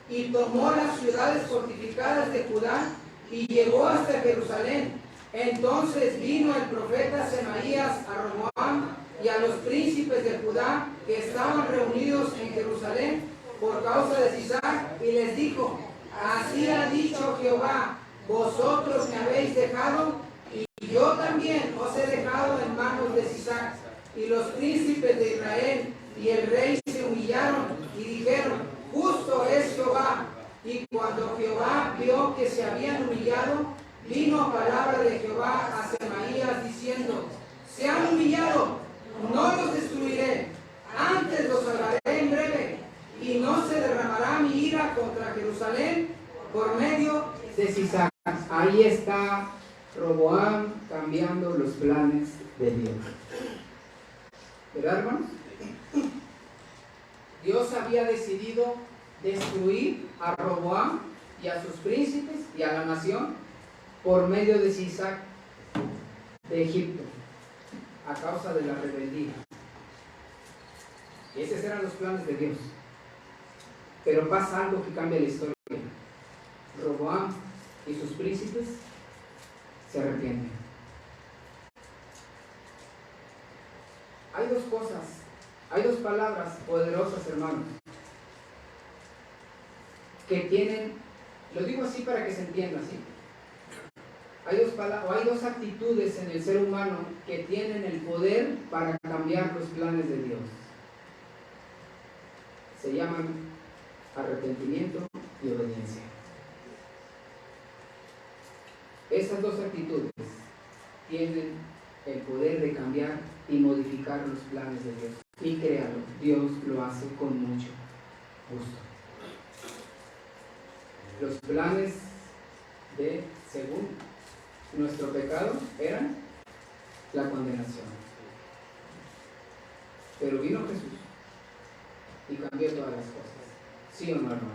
y tomó las ciudades fortificadas de Judá y llegó hasta Jerusalén. Entonces vino el profeta Semaías a Roboam y a los príncipes de Judá que estaban reunidos en Jerusalén por causa de Sisac, y les dijo: Así ha dicho Jehová, vosotros me habéis dejado, y yo también os he dejado en manos de Sisac. Y los príncipes de Israel y el rey se humillaron y dijeron: Justo es Jehová. Y cuando Jehová vio que se habían humillado, vino palabra de Jehová a Semaías diciendo: Se han humillado, no los destruiré, antes los salvaré en breve, y no se derramará mi ira contra Jerusalén por medio de Sisac. Ahí está Roboam cambiando los planes de Dios. ¿Verdad, hermanos? Dios había decidido destruir a Roboam y a sus príncipes y a la nación por medio de Sisac de Egipto, a causa de la rebeldía. Y esos eran los planes de Dios. Pero pasa algo que cambia la historia. Roboam y sus príncipes se arrepienten. Hay dos cosas, hay dos palabras poderosas, hermanos, que tienen, lo digo así para que se entienda, ¿sí? Hay dos actitudes en el ser humano que tienen el poder para cambiar los planes de Dios. Se llaman arrepentimiento y obediencia. Esas dos actitudes tienen el poder de cambiar y modificar los planes de Dios. Y créanlo, Dios lo hace con mucho gusto. Los planes de, según nuestro pecado, eran la condenación. Pero vino Jesús y cambió todas las cosas. ¿Sí o no, hermanos?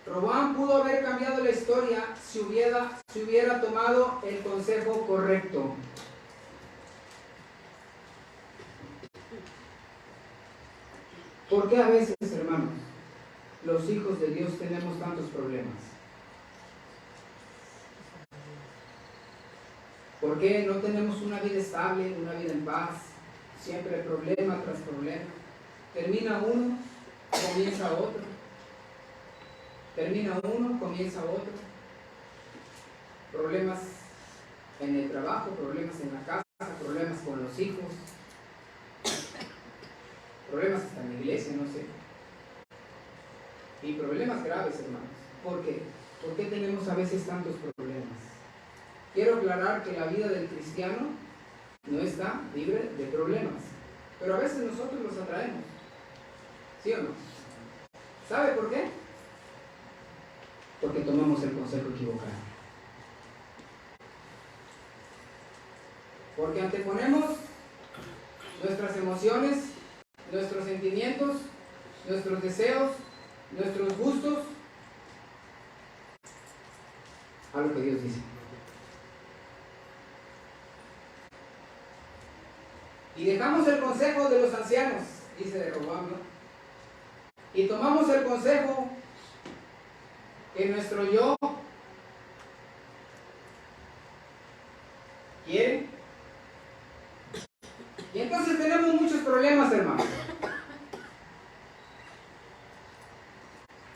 Roboam pudo haber cambiado la historia si hubiera tomado el consejo correcto. ¿Por qué a veces, hermanos, los hijos de Dios tenemos tantos problemas? ¿Por qué no tenemos una vida estable, una vida en paz? Siempre problema tras problema. Termina uno, comienza otro. Termina uno, comienza otro. Problemas en el trabajo, problemas en la casa, problemas con los hijos, problemas hasta en la iglesia, no sé. Y problemas graves, hermanos. ¿Por qué? ¿Por qué tenemos a veces tantos problemas? Quiero aclarar que la vida del cristiano no está libre de problemas, pero a veces nosotros los atraemos. ¿Sí o no? ¿Sabe por qué? Porque tomamos el consejo equivocado. Porque anteponemos nuestras emociones, nuestros sentimientos, nuestros deseos nuestros gustos a lo que Dios dice. Y dejamos el consejo de los ancianos, dice Roboam, ¿no? Y tomamos el consejo que nuestro yo quiere. Y entonces tenemos muchos problemas, hermanos.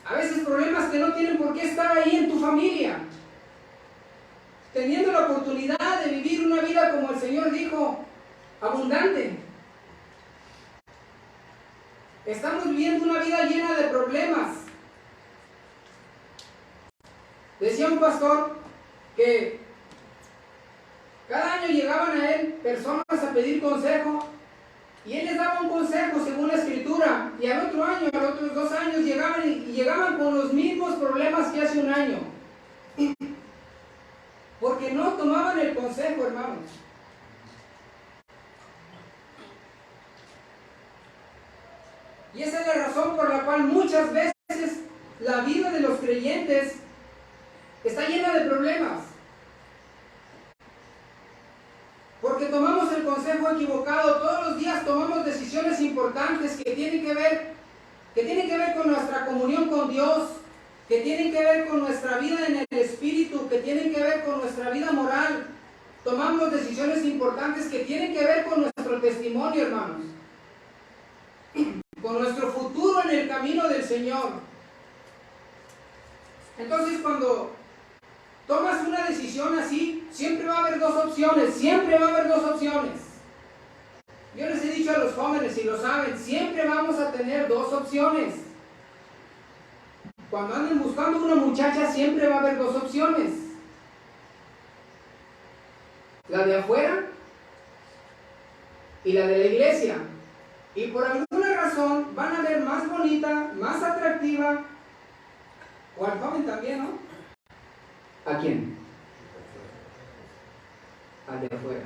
A veces problemas que no tienen por qué estar ahí en tu familia. Teniendo la oportunidad de vivir una vida como el Señor dijo, abundante. Estamos viviendo una vida llena de problemas. Decía un pastor que cada año llegaban a él personas a pedir consejo y él les daba un consejo según la Escritura, y al otro año, a los otros 2 años llegaban y llegaban con los mismos problemas que hace un año, porque no tomaban el consejo, hermanos. Y esa es la razón por la cual muchas veces la vida de los creyentes está llena de problemas. Porque tomamos el consejo equivocado, todos los días tomamos decisiones importantes que tienen que ver con nuestra comunión con Dios, que tienen que ver con nuestra vida en el Espíritu, que tienen que ver con nuestra vida moral. Tomamos decisiones importantes que tienen que ver con nuestro testimonio, hermanos, con nuestro futuro en el camino del Señor. Entonces, cuando tomas una decisión así, siempre va a haber 2 opciones, siempre va a haber 2 opciones. Yo les he dicho a los jóvenes, y lo saben, siempre vamos a tener 2 opciones. Cuando anden buscando una muchacha, siempre va a haber 2 opciones. La de afuera y la de la iglesia. Y por alguna razón van a ver más bonita, más atractiva, o al joven también, ¿no? ¿A quién? Al de afuera.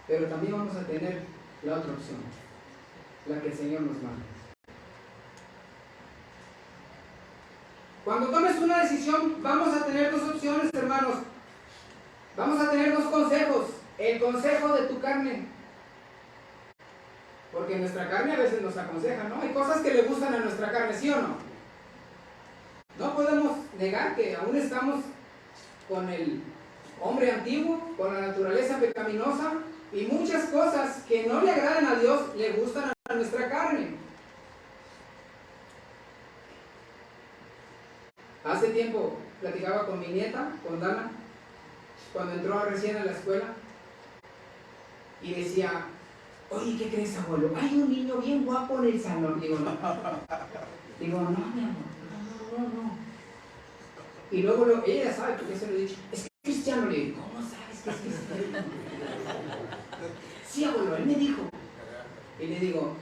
Pero también vamos a tener la otra opción, la que el Señor nos manda. Cuando tomes una decisión, vamos a tener 2 opciones, hermanos. Vamos a tener 2 consejos. El consejo de tu carne. Porque nuestra carne a veces nos aconseja, ¿no? Hay cosas que le gustan a nuestra carne, ¿sí o no? No podemos negar que aún estamos con el hombre antiguo, con la naturaleza pecaminosa, y muchas cosas que no le agradan a Dios le gustan a nuestra carne. Hace tiempo platicaba con mi nieta, con Dana, cuando entró recién a la escuela, y decía: oye, ¿qué crees, abuelo? Hay un niño bien guapo en el salón. Digo, no. Digo, no, mi amor, no. Y luego ella sabe, porque se lo he dicho, es cristiano. Le digo, ¿cómo sabes que es cristiano? Sí, abuelo, él me dijo. Y le digo,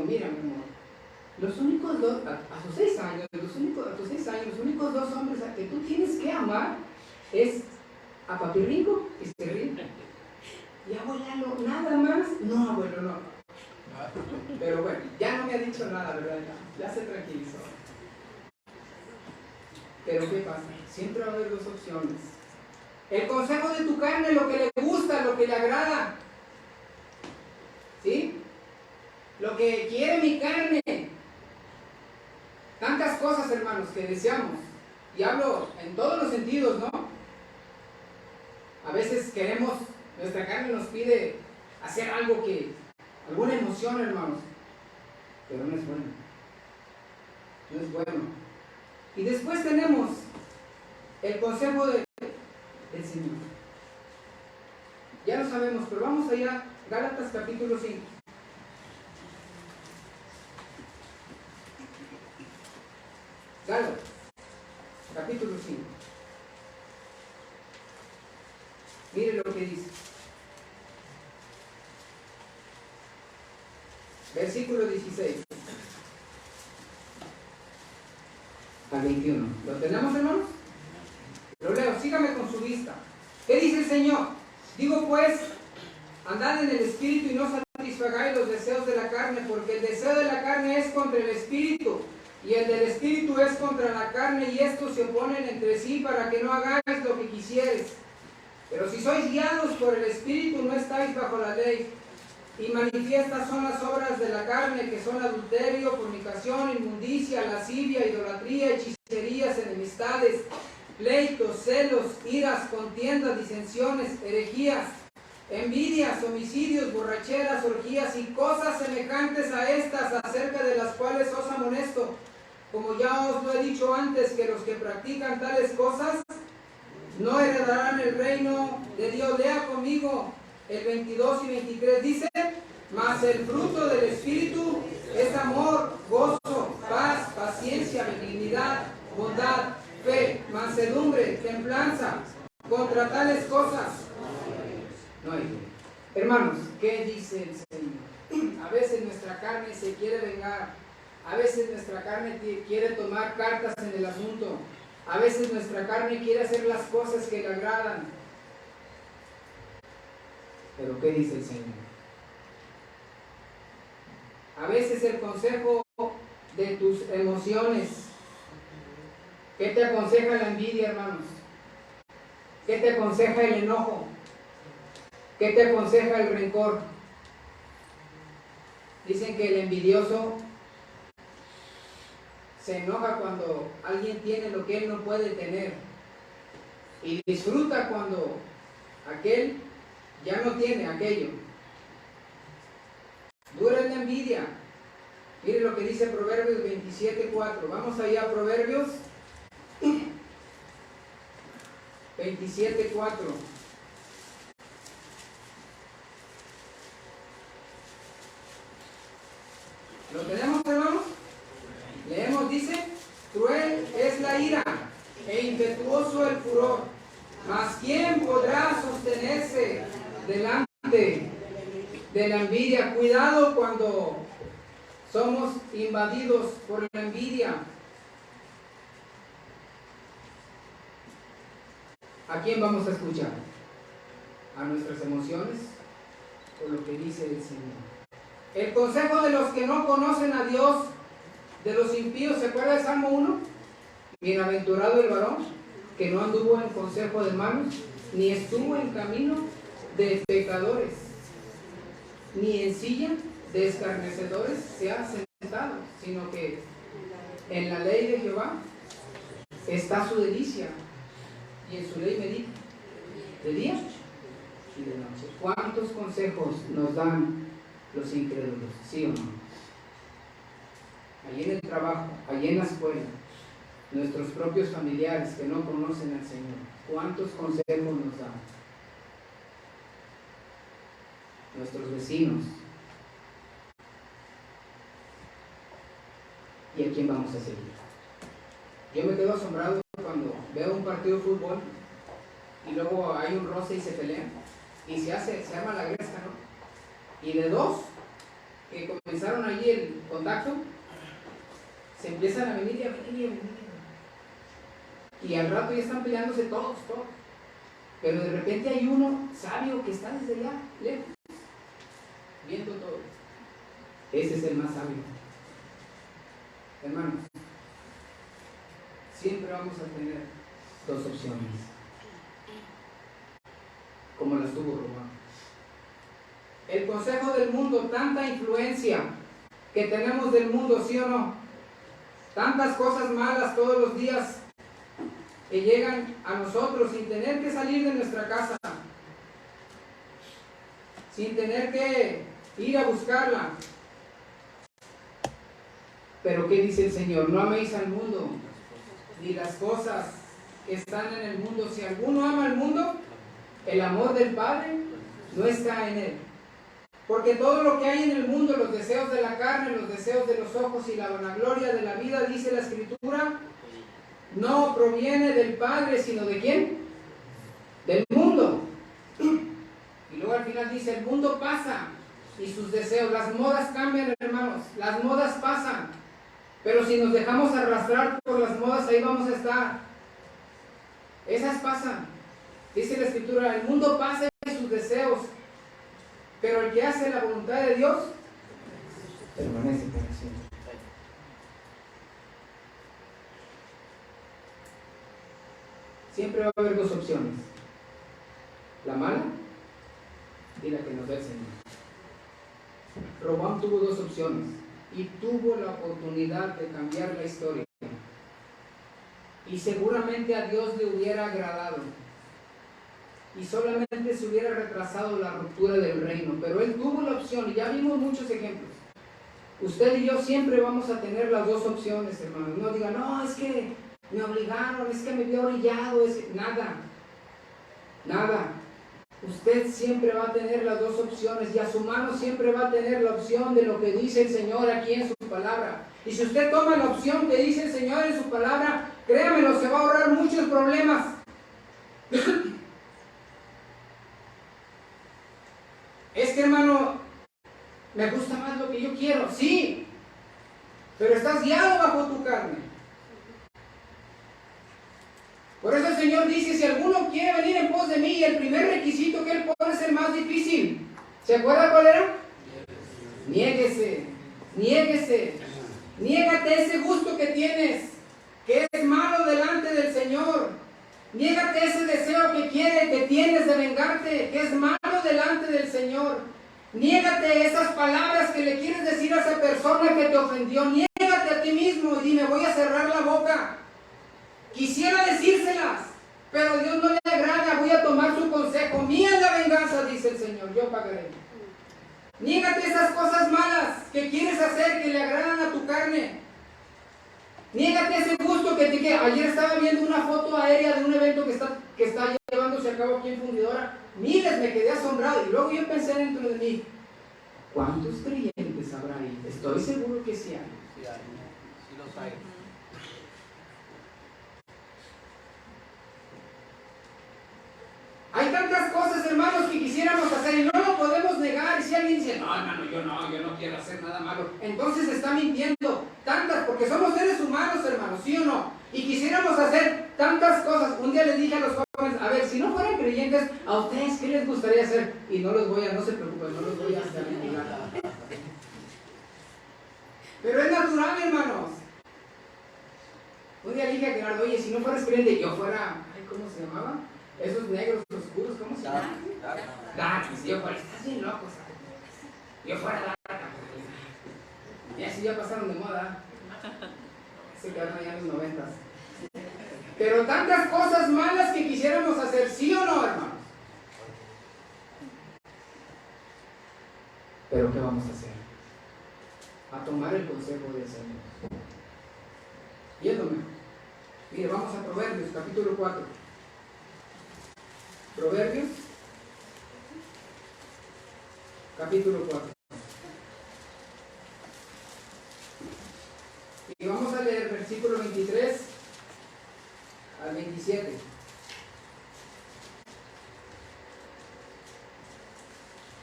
mira, mi amor, los únicos 2, a tus 6 años, los únicos 2 hombres a que tú tienes que amar es a Papi Rico y se ríe. Y abuelo, nada más. No, abuelo, no. Pero bueno, ya no me ha dicho nada, ¿verdad? Ya se tranquilizó. Pero ¿qué pasa? Siempre va a haber 2 opciones. El consejo de tu carne, lo que le gusta, lo que le agrada. ¿Sí? Lo que quiere mi carne. Tantas cosas, hermanos, que deseamos. Y hablo en todos los sentidos, ¿no? A veces queremos, nuestra carne nos pide hacer algo alguna emoción, hermanos. Pero no es bueno. No es bueno. Y después tenemos el consejo del Señor. Ya lo sabemos, pero vamos allá. Gálatas capítulo 5. Gálatas capítulo 5. Mire lo que dice. Versículo 16 al 21. ¿Lo tenemos, hermanos? Lo leo, sígame con su vista. ¿Qué dice el Señor? Digo pues, andad en el espíritu y no satisfagáis los deseos de la carne, porque el deseo de la carne es contra el espíritu, y el del espíritu es contra la carne, y estos se oponen entre sí para que no hagáis lo que quisieres. Pero si sois guiados por el espíritu, no estáis bajo la ley. Y manifiestas son las obras de la carne, que son adulterio, fornicación, inmundicia, lascivia, idolatría, hechicerías, enemistades, pleitos, celos, iras, contiendas, disensiones, herejías, envidias, homicidios, borracheras, orgías y cosas semejantes a estas, acerca de las cuales os amonesto, como ya os lo he dicho antes, que los que practican tales cosas no heredarán el reino de Dios. Lea conmigo el 22 y 23, dice: mas el fruto del Espíritu es amor, gozo, paz, paciencia, benignidad, bondad, fe, mansedumbre, templanza. Contra tales cosas no hay ley. Hermanos, ¿qué dice el Señor? A veces nuestra carne se quiere vengar, a veces nuestra carne quiere tomar cartas en el asunto, a veces nuestra carne quiere hacer las cosas que le agradan. Pero ¿qué dice el Señor? A veces el consejo de tus emociones. ¿Qué te aconseja la envidia, hermanos? ¿Qué te aconseja el enojo? ¿Qué te aconseja el rencor? Dicen que el envidioso se enoja cuando alguien tiene lo que él no puede tener, y disfruta cuando aquel ya no tiene aquello. Dura es la envidia. Mire lo que dice Proverbios 27:4. Vamos allá a Proverbios 27:4. ¿Lo tenemos, hermanos? Leemos, dice: cruel es la ira e impetuoso el furor, mas ¿quién podrá sostenerse delante de la envidia? Cuidado cuando somos invadidos por la envidia. ¿A quién vamos a escuchar? ¿A nuestras emociones o lo que dice el Señor? El consejo de los que no conocen a Dios, de los impíos. ¿Se acuerda de Salmo 1? Bienaventurado el varón que no anduvo en consejo de malos, ni estuvo en camino de pecadores, ni en silla de escarnecedores se ha sentado, sino que en la ley de Jehová está su delicia, y en su ley medita de día y de noche. ¿Cuántos consejos nos dan los incrédulos? ¿Sí o no? Allí en el trabajo, allí en la escuela, nuestros propios familiares que no conocen al Señor, ¿cuántos consejos nos dan? Nuestros vecinos. ¿Y a quién vamos a seguir? Yo me quedo asombrado cuando veo un partido de fútbol y luego hay un roce y se pelean y se arma la gresca, ¿no? Y de dos que comenzaron allí el contacto, se empiezan a venir y a venir y a venir. Y al rato ya están peleándose todos. Pero de repente hay uno sabio que está desde allá, lejos, viendo todo. Ese es el más sabio. Hermanos, siempre vamos a tener dos opciones, como las tuvo Román. El consejo del mundo, tanta influencia que tenemos del mundo, ¿sí o no? Tantas cosas malas todos los días que llegan a nosotros sin tener que salir de nuestra casa, sin tener que ir a buscarla. Pero ¿qué dice el Señor? No améis al mundo, ni las cosas que están en el mundo. Si alguno ama al mundo, el amor del Padre no está en él. Porque todo lo que hay en el mundo, los deseos de la carne, los deseos de los ojos y la vanagloria de la vida, dice la Escritura, no proviene del Padre, sino ¿de quién? Del mundo. Y luego al final dice, el mundo pasa y sus deseos, las modas cambian, hermanos, las modas pasan. Pero si nos dejamos arrastrar por las modas, ahí vamos a estar. Esas pasan. Dice la Escritura, el mundo pasa y sus deseos, Pero el que hace la voluntad de Dios permanece para siempre. Siempre va a haber dos opciones: la mala y la que nos da el Señor. Roboam tuvo dos opciones y tuvo la oportunidad de cambiar la historia. Y seguramente a Dios le hubiera agradado. Y solamente se hubiera retrasado la ruptura del reino. Pero él tuvo la opción y ya vimos muchos ejemplos. Usted y yo siempre vamos a tener las dos opciones, hermanos. No digan, no, es que me obligaron, es que me vi orillado, es que... Nada. Nada. Usted siempre va a tener las dos opciones y a su mano siempre va a tener la opción de lo que dice el Señor aquí en su palabra. Y si usted toma la opción que dice el Señor en su palabra, créamelo, se va a ahorrar muchos problemas. Es que, hermano, me gusta más lo que yo quiero, sí, pero estás guiado bajo tu carne. Por eso el Señor dice, si alguno quiere venir en pos de mí, el primer requisito que Él pone es el más difícil. ¿Se acuerda cuál era? Niéguese, niéguese, niégate ese gusto que tienes, que es malo delante del Señor. Niégate ese deseo que tienes de vengarte, que es malo delante del Señor. Niégate esas palabras que le quieres decir a esa persona que te ofendió. Niégate a ti mismo y dime, voy a cerrar la boca. Quisiera decírselas, pero a Dios no le agrada, voy a tomar su consejo. Mía es la venganza, dice el Señor, yo pagaré. Niégate esas cosas malas que quieres hacer, que le agradan a tu carne. Niégate ese gusto que te queda. Ayer estaba viendo una foto aérea de un evento que está llevándose a cabo aquí en Fundidora. Miles, me quedé asombrado. Y luego yo pensé dentro de mí, ¿cuántos creyentes habrá ahí? Estoy seguro que sí hay. Sí los hay. Hay tantas cosas, hermanos, que quisiéramos hacer y no lo podemos negar. Y si alguien dice, no, hermano, yo no quiero hacer nada malo, entonces está mintiendo. Tantas, porque somos seres humanos, hermanos, ¿sí o no? Y quisiéramos hacer tantas cosas. Un día les dije a los jóvenes, a ver, si no fueran creyentes, ¿a ustedes qué les gustaría hacer? Y no se preocupen, no los voy a hacer nada. Pero es natural, hermanos. Un día dije a Gerardo, oye, si no fueras creyente, yo fuera, ¿cómo se llamaba? Esos negros oscuros, ¿cómo se llama? Dark. Yo fuera, estás bien loco, ¿sabes? Yo fuera dark. Y así ya pasaron de moda. Se quedaron allá en los 90. Pero tantas cosas malas que quisiéramos hacer, ¿sí o no, hermanos? Pero ¿qué vamos a hacer? A tomar el consejo del Señor. Y es lo mejor. Mire, vamos a Proverbios, capítulo 4. Proverbios, capítulo 4. Y vamos a leer versículo 23 al 27.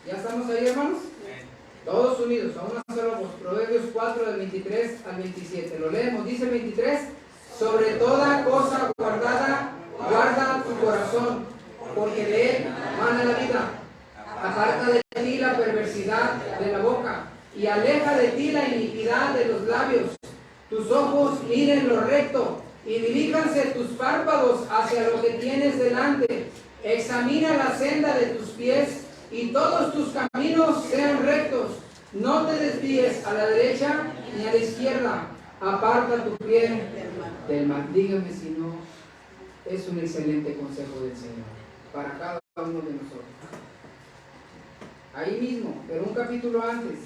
¿Ya estamos ahí, hermanos? Todos unidos, a una sola voz. Proverbios 4, del 23 al 27. Lo leemos, dice el 23. Sobre toda cosa guardada, guarda tu corazón, porque de él mana la vida. Aparta de ti la perversidad de la boca, y aleja de ti la iniquidad de los labios. Tus ojos miren lo recto, y diríjanse tus párpados hacia lo que tienes delante. Examina la senda de tus pies, y todos tus caminos sean rectos. No te desvíes a la derecha ni a la izquierda. Aparta tu pie del mal. Dígame si no es un excelente consejo del Señor para cada uno de nosotros. Ahí mismo, pero un capítulo antes,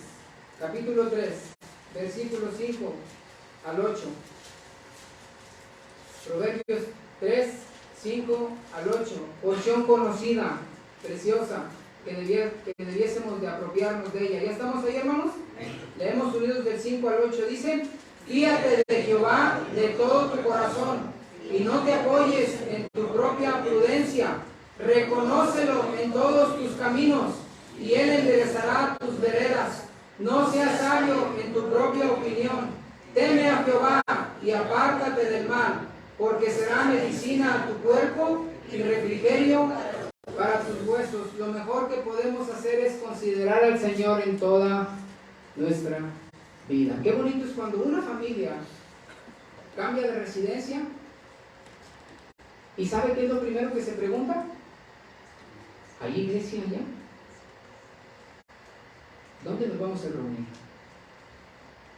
capítulo 3, versículos 5 al 8. Proverbios 3, 5 al 8. Porción conocida, preciosa, que debiésemos de apropiarnos de ella. ¿Ya estamos ahí, hermanos? Leemos unidos del 5 al 8. Dice, fíate de Jehová de todo tu corazón y no te apoyes en tu propia prudencia. Reconócelo en todos tus caminos y Él enderezará tus veredas. No seas sabio en tu propia opinión. Teme a Jehová y apártate del mal, porque será medicina a tu cuerpo y refrigerio para tus huesos. Lo mejor que podemos hacer es considerar al Señor en toda nuestra vida. Qué bonito es cuando una familia cambia de residencia y ¿sabe qué es lo primero que se pregunta? ¿Hay iglesia allá? ¿Dónde nos vamos a reunir?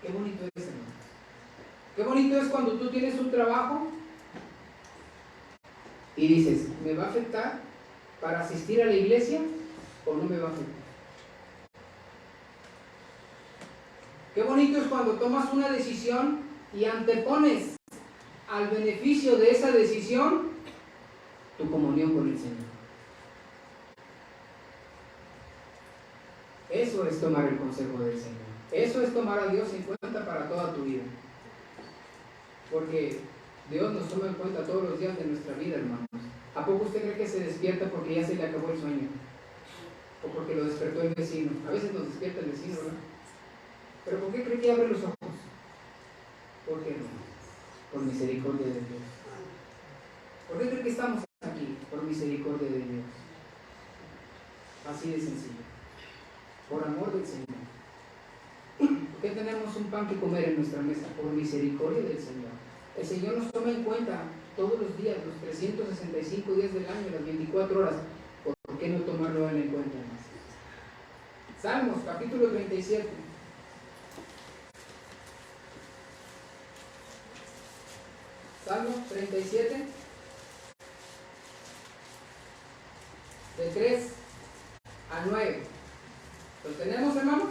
Qué bonito es, hermano. Qué bonito es cuando tú tienes un trabajo y dices, ¿me va a afectar para asistir a la iglesia o no me va a afectar? Qué bonito es cuando tomas una decisión y antepones al beneficio de esa decisión tu comunión con el Señor. Eso es tomar el consejo del Señor. Eso es tomar a Dios en cuenta para toda tu vida. Porque Dios nos toma en cuenta todos los días de nuestra vida, hermanos. ¿A poco usted cree que se despierta porque ya se le acabó el sueño? O porque lo despertó el vecino. A veces nos despierta el vecino, ¿verdad? ¿Pero por qué cree que abre los ojos? ¿Por qué no? Por misericordia de Dios. ¿Por qué cree que estamos aquí? Por misericordia de Dios. Así de sencillo. Por amor del Señor. ¿Por qué tenemos un pan que comer en nuestra mesa? Por misericordia del Señor. El Señor nos toma en cuenta todos los días, los 365 días del año, las 24 horas. ¿Por qué no tomarlo a él en cuenta más? Salmos, capítulo 37. Salmos 37, de 3 a 9. ¿Lo tenemos, hermanos?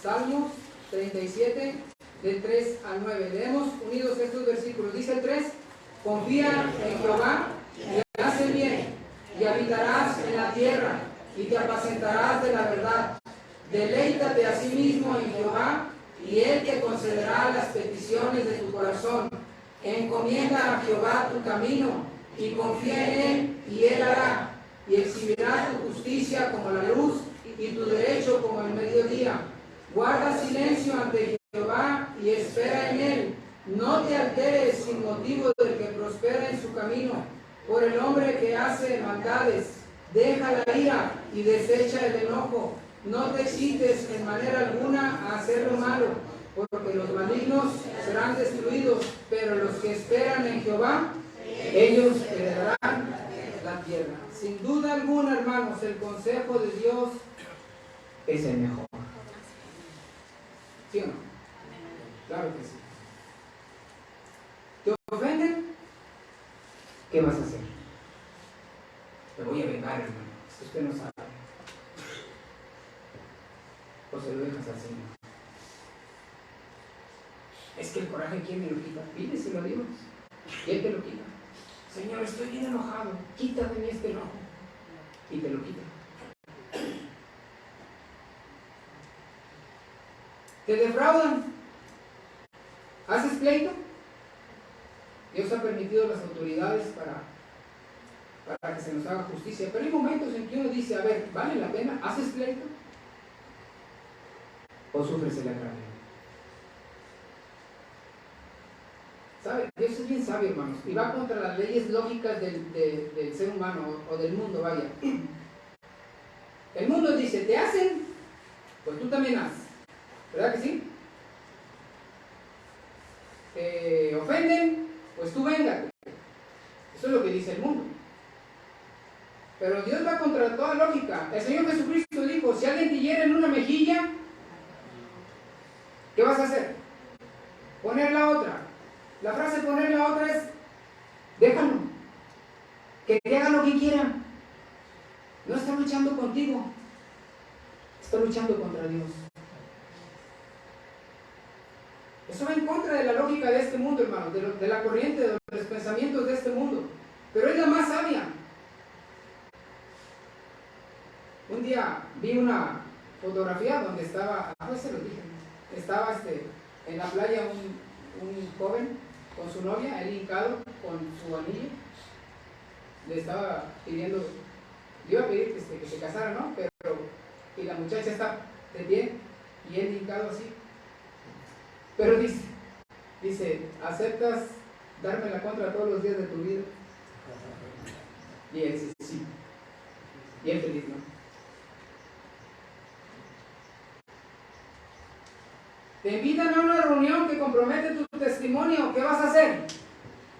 Salmos 37, de 3 a 9. Leemos unidos estos versículos. Dice el 3, confía en Jehová y haz el bien, y habitarás en la tierra, y te apacentarás de la verdad. Deleítate a sí mismo en Jehová, y él te concederá las peticiones de tu corazón. Encomienda a Jehová tu camino, y confía en él, y él hará, y exhibirá tu justicia como la luz, y tu derecho como el mediodía. Guarda silencio ante Jehová y espera en él. No te alteres sin motivo del que prospera en su camino, por el hombre que hace maldades. Deja la ira y desecha el enojo. No te excites en manera alguna a hacer lo malo, porque los malignos serán destruidos, pero los que esperan en Jehová, ellos heredarán la tierra. Sin duda alguna, hermanos, el consejo de Dios es el mejor. ¿Sí o no? Claro que sí. ¿Te ofenden? ¿Qué vas a hacer? Me voy a vengar, hermano. Si usted no sabe. O se lo dejas al Señor. Es que el coraje, ¿quién me lo quita? Pídeselo a Dios. Y Él te lo quita. Señor, estoy bien enojado. Quita de mí este enojo. Y te lo quita. ¿Te defraudan? ¿Haces pleito? Dios ha permitido las autoridades para que se nos haga justicia. Pero hay momentos en que uno dice, a ver, ¿vale la pena? ¿Haces pleito? ¿O sufres en la carne? ¿Sabe? Dios es bien sabio, hermanos, y va contra las leyes lógicas del ser humano o del mundo, vaya. El mundo dice, ¿te hacen? Pues tú también haces. ¿Verdad que sí? ¿Te ofenden? Pues tú véngate. Eso es lo que dice el mundo. Pero Dios va contra toda lógica. El Señor Jesucristo dijo, si alguien te hiere en una mejilla, ¿qué vas a hacer? Poner la otra. La frase poner la otra es, déjalo. Que te haga lo que quiera. No está luchando contigo. Está luchando contra Dios. Eso va en contra de la lógica de este mundo, hermano, de la corriente, de los pensamientos de este mundo. Pero es la más sabia. Un día vi una fotografía donde estaba, a veces lo dije, estaba en la playa un joven con su novia, él hincado con su anillo. Le estaba pidiendo, le iba a pedir que se casara, ¿no? Y la muchacha está de pie y él hincado así. Pero dice, ¿aceptas darme la contra todos los días de tu vida? Y él dice, sí. Bien feliz, ¿no? Te invitan a una reunión que compromete tu testimonio. ¿Qué vas a hacer?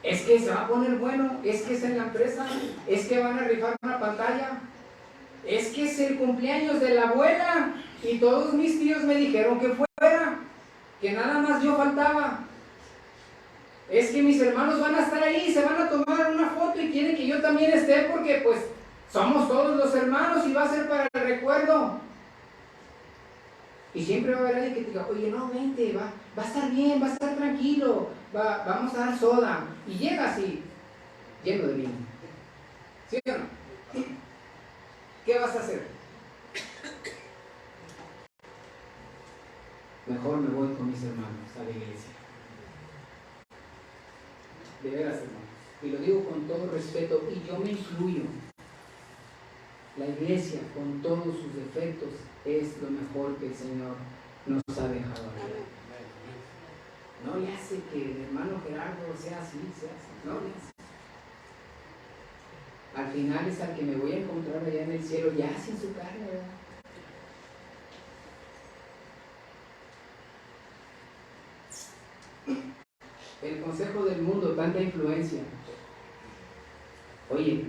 Es que se va a poner bueno, es que es en la empresa, es que van a rifar una pantalla, es que es el cumpleaños de la abuela y todos mis tíos me dijeron que fuera, que nada más yo faltaba. Es que mis hermanos van a estar ahí, se van a tomar una foto y quieren que yo también esté porque pues somos todos los hermanos y va a ser para el recuerdo. Y siempre va a haber alguien que te diga, oye, no, vente, va a estar bien, va a estar tranquilo, vamos a dar soda. Y llega así, lleno de vino. ¿Sí o no? ¿Qué vas a hacer? Mejor me voy con mis hermanos a la iglesia. De veras, hermanos. Y lo digo con todo respeto, y yo me incluyo. La iglesia, con todos sus defectos, es lo mejor que el Señor nos ha dejado aquí. No le hace que el hermano Gerardo sea así, no le hace. Al final es al que me voy a encontrar allá en el cielo, ya sin su carne, ¿verdad? El consejo del mundo, tanta influencia. Oye,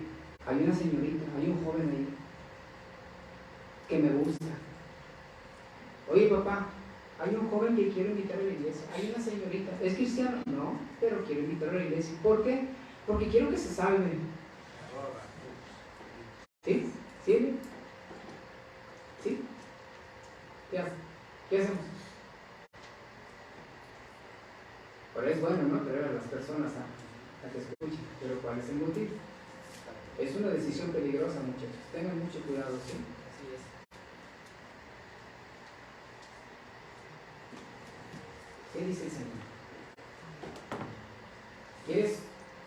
hay una señorita, hay un joven ahí que me gusta. Oye, papá, hay un joven que quiero invitar a la iglesia. Hay una señorita, ¿es cristiano? No, pero quiero invitar a la iglesia. ¿Por qué? Porque quiero que se salve. ¿Sí? ¿Sí? ¿Sí? ¿Qué hacemos? Pero es bueno, ¿no? Traer a las personas a que escuchen. Pero ¿cuál es el motivo? Es una decisión peligrosa, muchachos. Tengan mucho cuidado, ¿sí? Así es. ¿Qué dice el Señor? ¿Quieres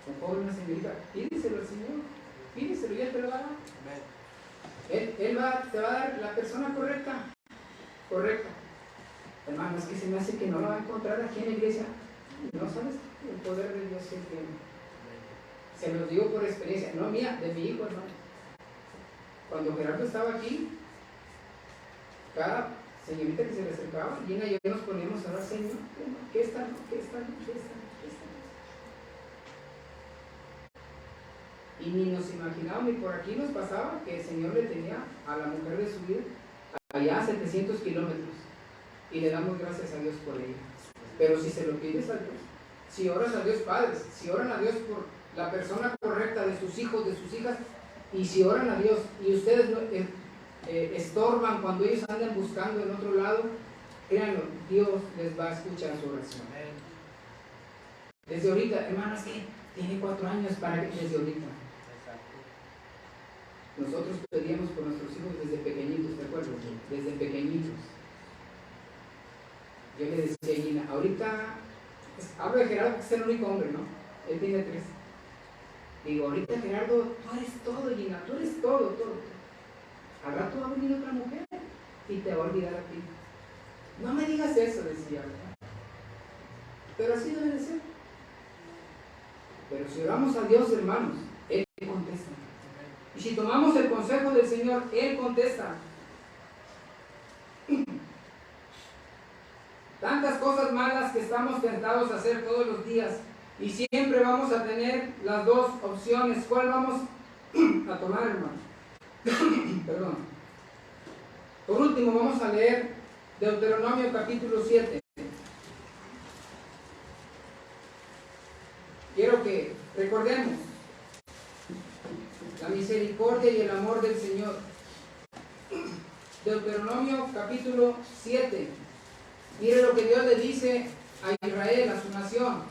un joven, una señorita? Pídeselo al Señor. Pídeselo y Él te lo va a dar. Él te va a dar la persona correcta. Correcta. Hermano, es que se me hace que no la va a encontrar aquí en la iglesia. No sabes el poder de Dios que tiene. Se los digo por experiencia, no mía, de mi hijo, hermano. Cuando Gerardo estaba aquí, cada señorita que se le acercaba, Gina y yo nos poníamos a hablar, Señor, ¿qué está? ¿Qué está? ¿Qué está? ¿Qué está? Y ni nos imaginábamos, ni por aquí nos pasaba que el Señor le tenía a la mujer de su vida allá a 700 kilómetros. Y le damos gracias a Dios por ella. Pero si se lo pides a Dios, si oras a Dios padres, si oran a Dios por la persona correcta de sus hijos, de sus hijas, y si oran a Dios y ustedes no, estorban cuando ellos andan buscando en otro lado, créanlo, Dios les va a escuchar su oración. Desde ahorita, hermano, es que tiene 4 años para que desde ahorita. Nosotros pedíamos por nuestros hijos desde pequeñitos, ¿te acuerdas? Desde pequeñitos. Yo le decía a Gina, ahorita, hablo de Gerardo, que es el único hombre, ¿no? Él tiene 3. Digo, ahorita Gerardo, tú eres todo, Gina, tú eres todo. Al rato va a venir otra mujer y te va a olvidar a ti. No me digas eso, decía, ¿verdad? Pero así debe de ser. Pero si oramos a Dios, hermanos, Él contesta. Y si tomamos el consejo del Señor, Él contesta. Tantas cosas malas que estamos tentados a hacer todos los días y siempre vamos a tener las dos opciones. ¿Cuál vamos a tomar, hermano? Perdón. Por último, vamos a leer Deuteronomio capítulo 7. Quiero que recordemos la misericordia y el amor del Señor. Deuteronomio capítulo 7. Mire lo que Dios le dice a Israel, a su nación.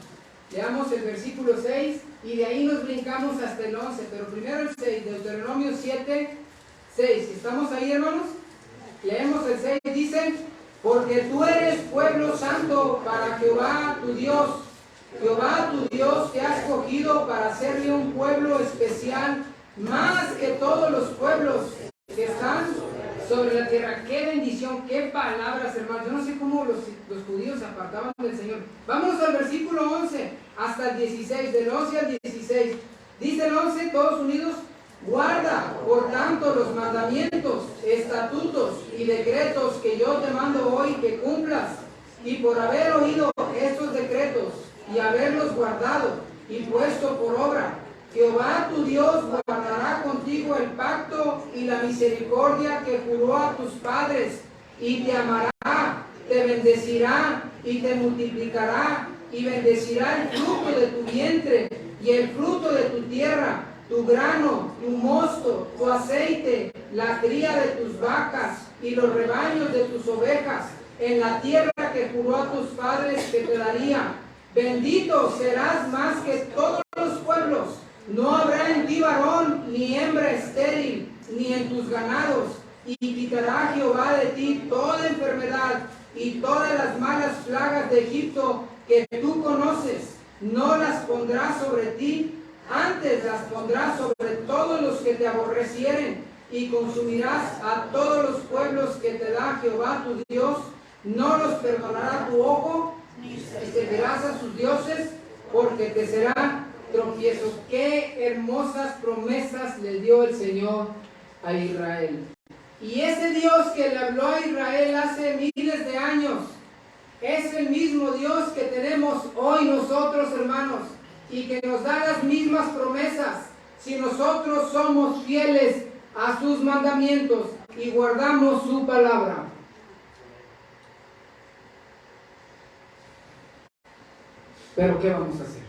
Leamos el versículo 6 y de ahí nos brincamos hasta el 11, pero primero el 6, Deuteronomio 7, 6. ¿Estamos ahí, hermanos? Leemos el 6, dice: porque tú eres pueblo santo para Jehová tu Dios. Jehová tu Dios te ha escogido para hacerle un pueblo especial, más que todos los pueblos que están sobre la tierra. Qué bendición, qué palabras, hermanos. Yo no sé cómo los judíos se apartaban del Señor. Vamos al versículo 11 hasta el 16, del 11 al 16. Dice el 11, todos unidos: Guarda, por tanto, los mandamientos, estatutos y decretos que yo te mando hoy que cumplas, y por haber oído estos decretos y haberlos guardado y puesto por obra, Jehová tu Dios guardará contigo el pacto y la misericordia que juró a tus padres, y te amará, te bendecirá y te multiplicará, y bendecirá el fruto de tu vientre y el fruto de tu tierra, tu grano, tu mosto, tu aceite, la cría de tus vacas y los rebaños de tus ovejas, en la tierra que juró a tus padres que te daría. Bendito serás más que todos los pueblos. No habrá en ti varón ni hembra estéril, ni en tus ganados. Y quitará Jehová de ti toda enfermedad y todas las malas plagas de Egipto que tú conoces. No las pondrá sobre ti, antes las pondrás sobre todos los que te aborrecieren, y consumirás a todos los pueblos que te da Jehová tu Dios. No los perdonará tu ojo, y seguirás a sus dioses, porque te será tropiezo. Qué hermosas promesas le dio el Señor a Israel. Y ese Dios que le habló a Israel hace miles de años, es el mismo Dios que tenemos hoy nosotros, hermanos, y que nos da las mismas promesas si nosotros somos fieles a sus mandamientos y guardamos su palabra. Pero ¿qué vamos a hacer?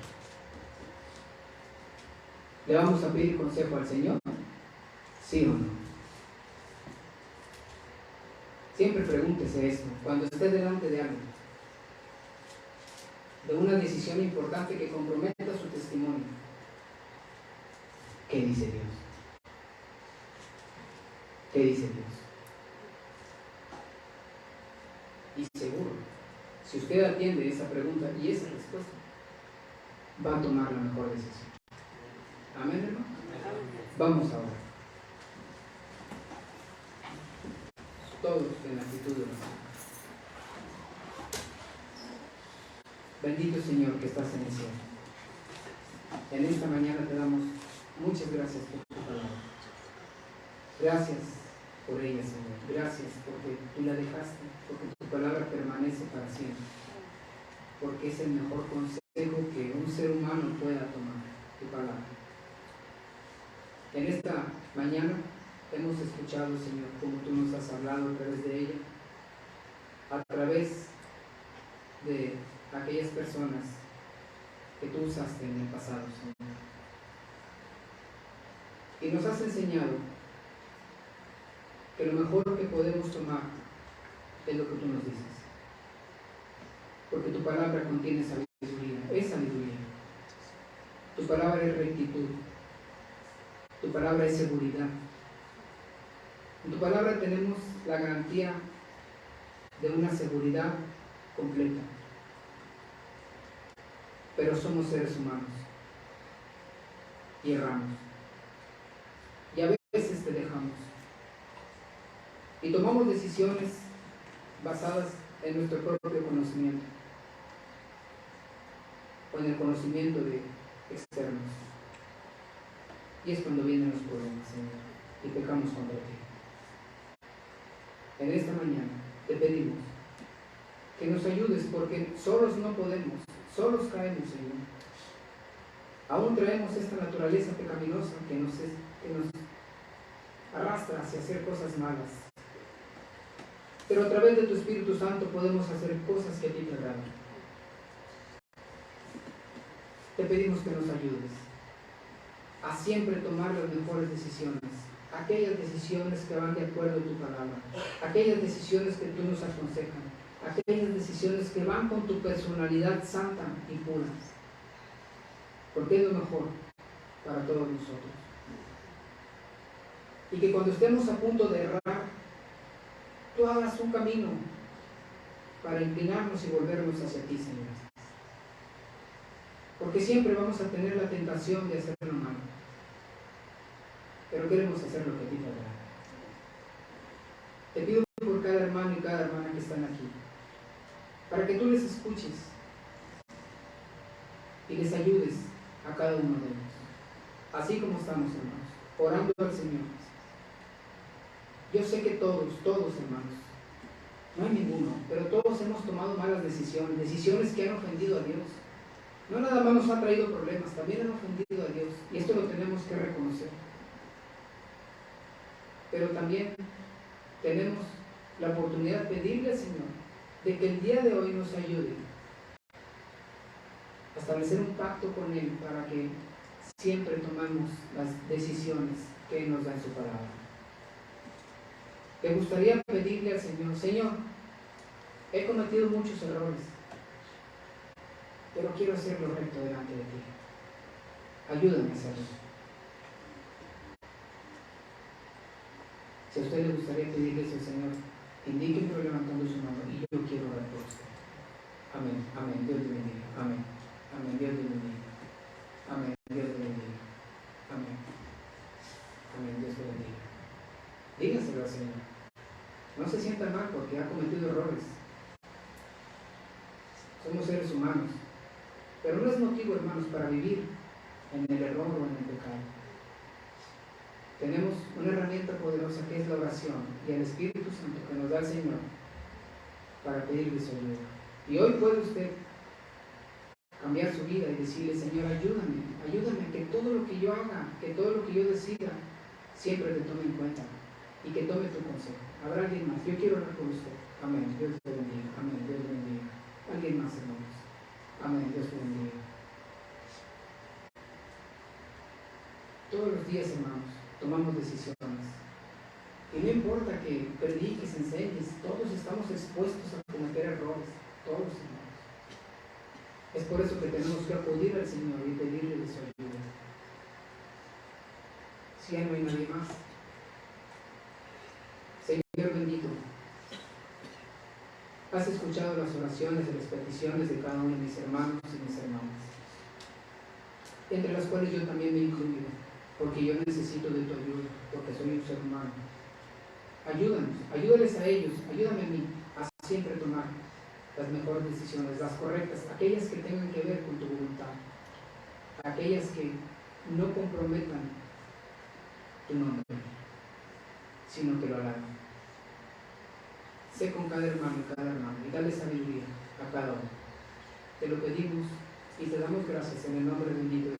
¿Le vamos a pedir consejo al Señor? ¿Sí o no? Siempre pregúntese esto, cuando esté delante de algo, de una decisión importante que comprometa su testimonio. ¿Qué dice Dios? ¿Qué dice Dios? Y seguro, si usted atiende esa pregunta y esa respuesta, va a tomar la mejor decisión. Amén, hermano. Vamos ahora. Todos en actitud de oración. Bendito Señor que estás en el cielo. En esta mañana te damos muchas gracias por tu palabra. Gracias por ella, Señor. Gracias porque tú la dejaste, porque tu palabra permanece para siempre. Porque es el mejor consejo que un ser humano pueda tomar, tu palabra. En esta mañana hemos escuchado, Señor, como tú nos has hablado a través de ella, a través de aquellas personas que tú usaste en el pasado, Señor. Y nos has enseñado que lo mejor que podemos tomar es lo que tú nos dices. Porque tu palabra contiene sabiduría, es sabiduría. Tu palabra es rectitud. Tu palabra es seguridad. En tu palabra tenemos la garantía de una seguridad completa. Pero somos seres humanos y erramos. Y a veces te dejamos. Y tomamos decisiones basadas en nuestro propio conocimiento o en el conocimiento de externos. Y es cuando vienen los problemas, Señor, y pecamos contra ti. En esta mañana te pedimos que nos ayudes, porque solos no podemos, solos caemos, Señor. Aún traemos esta naturaleza pecaminosa que nos arrastra hacia hacer cosas malas. Pero a través de tu Espíritu Santo podemos hacer cosas que a ti te agradan. Te pedimos que nos ayudes a siempre tomar las mejores decisiones, aquellas decisiones que van de acuerdo a tu palabra, aquellas decisiones que tú nos aconsejas, aquellas decisiones que van con tu personalidad santa y pura, porque es lo mejor para todos nosotros. Y que cuando estemos a punto de errar, tú hagas un camino para inclinarnos y volvernos hacia ti, Señor. Porque siempre vamos a tener la tentación de hacer lo malo, pero queremos hacer lo que a ti te agrada. Te pido por cada hermano y cada hermana que están aquí, para que tú les escuches y les ayudes a cada uno de ellos, así como estamos, hermanos. orando al Señor. Yo sé que todos, hermanos, no hay ninguno, pero todos hemos tomado malas decisiones, decisiones que han ofendido a Dios. No nada más nos ha traído problemas, también han ofendido a Dios, y esto lo tenemos que reconocer. Pero también tenemos la oportunidad de pedirle al Señor de que el día de hoy nos ayude a establecer un pacto con Él para que siempre tomemos las decisiones que Él nos da en su palabra. Me gustaría pedirle al Señor, Señor, he cometido muchos errores, pero quiero hacer lo recto delante de ti. Ayúdame a hacerlo. Si a usted le gustaría pedirle eso al Señor, indíquenlo levantando su mano y yo quiero orar por usted. Amén, amén, Dios te bendiga, amén, amén, Dios te bendiga, amén, Dios te bendiga, amén, amén, Dios te bendiga. Dígaselo al Señor. No se sienta mal porque ha cometido errores. Somos seres humanos. Pero no es motivo, hermanos, para vivir en el error o en el pecado. Tenemos una herramienta poderosa que es la oración y el Espíritu Santo que nos da el Señor para pedirle su ayuda. Y hoy puede usted cambiar su vida y decirle, Señor, ayúdame a que todo lo que yo haga, que todo lo que yo decida, siempre te tome en cuenta y que tome tu consejo. ¿Habrá alguien más? Yo quiero orar por usted. Amén. Dios te bendiga. Amén. Dios te bendiga. ¿Alguien más, hermanos? Amén. Dios te bendiga. Todos los días, hermanos, tomamos decisiones. Y no importa que prediques, enseñes, todos estamos expuestos a cometer errores. Todos, hermanos. Es por eso que tenemos que acudir al Señor y pedirle de su ayuda. Si ya no hay nadie más. Señor bendito, has escuchado las oraciones y las peticiones de cada uno de mis hermanos y mis hermanas, entre las cuales yo también me incluyo, porque yo necesito de tu ayuda, porque soy un ser humano. Ayúdanos, ayúdales a ellos, ayúdame a mí a siempre tomar las mejores decisiones, las correctas, aquellas que tengan que ver con tu voluntad, aquellas que no comprometan tu nombre, sino que lo halagan. Sé con cada hermano y dale sabiduría a cada uno. Te lo pedimos y te damos gracias en el nombre bendito de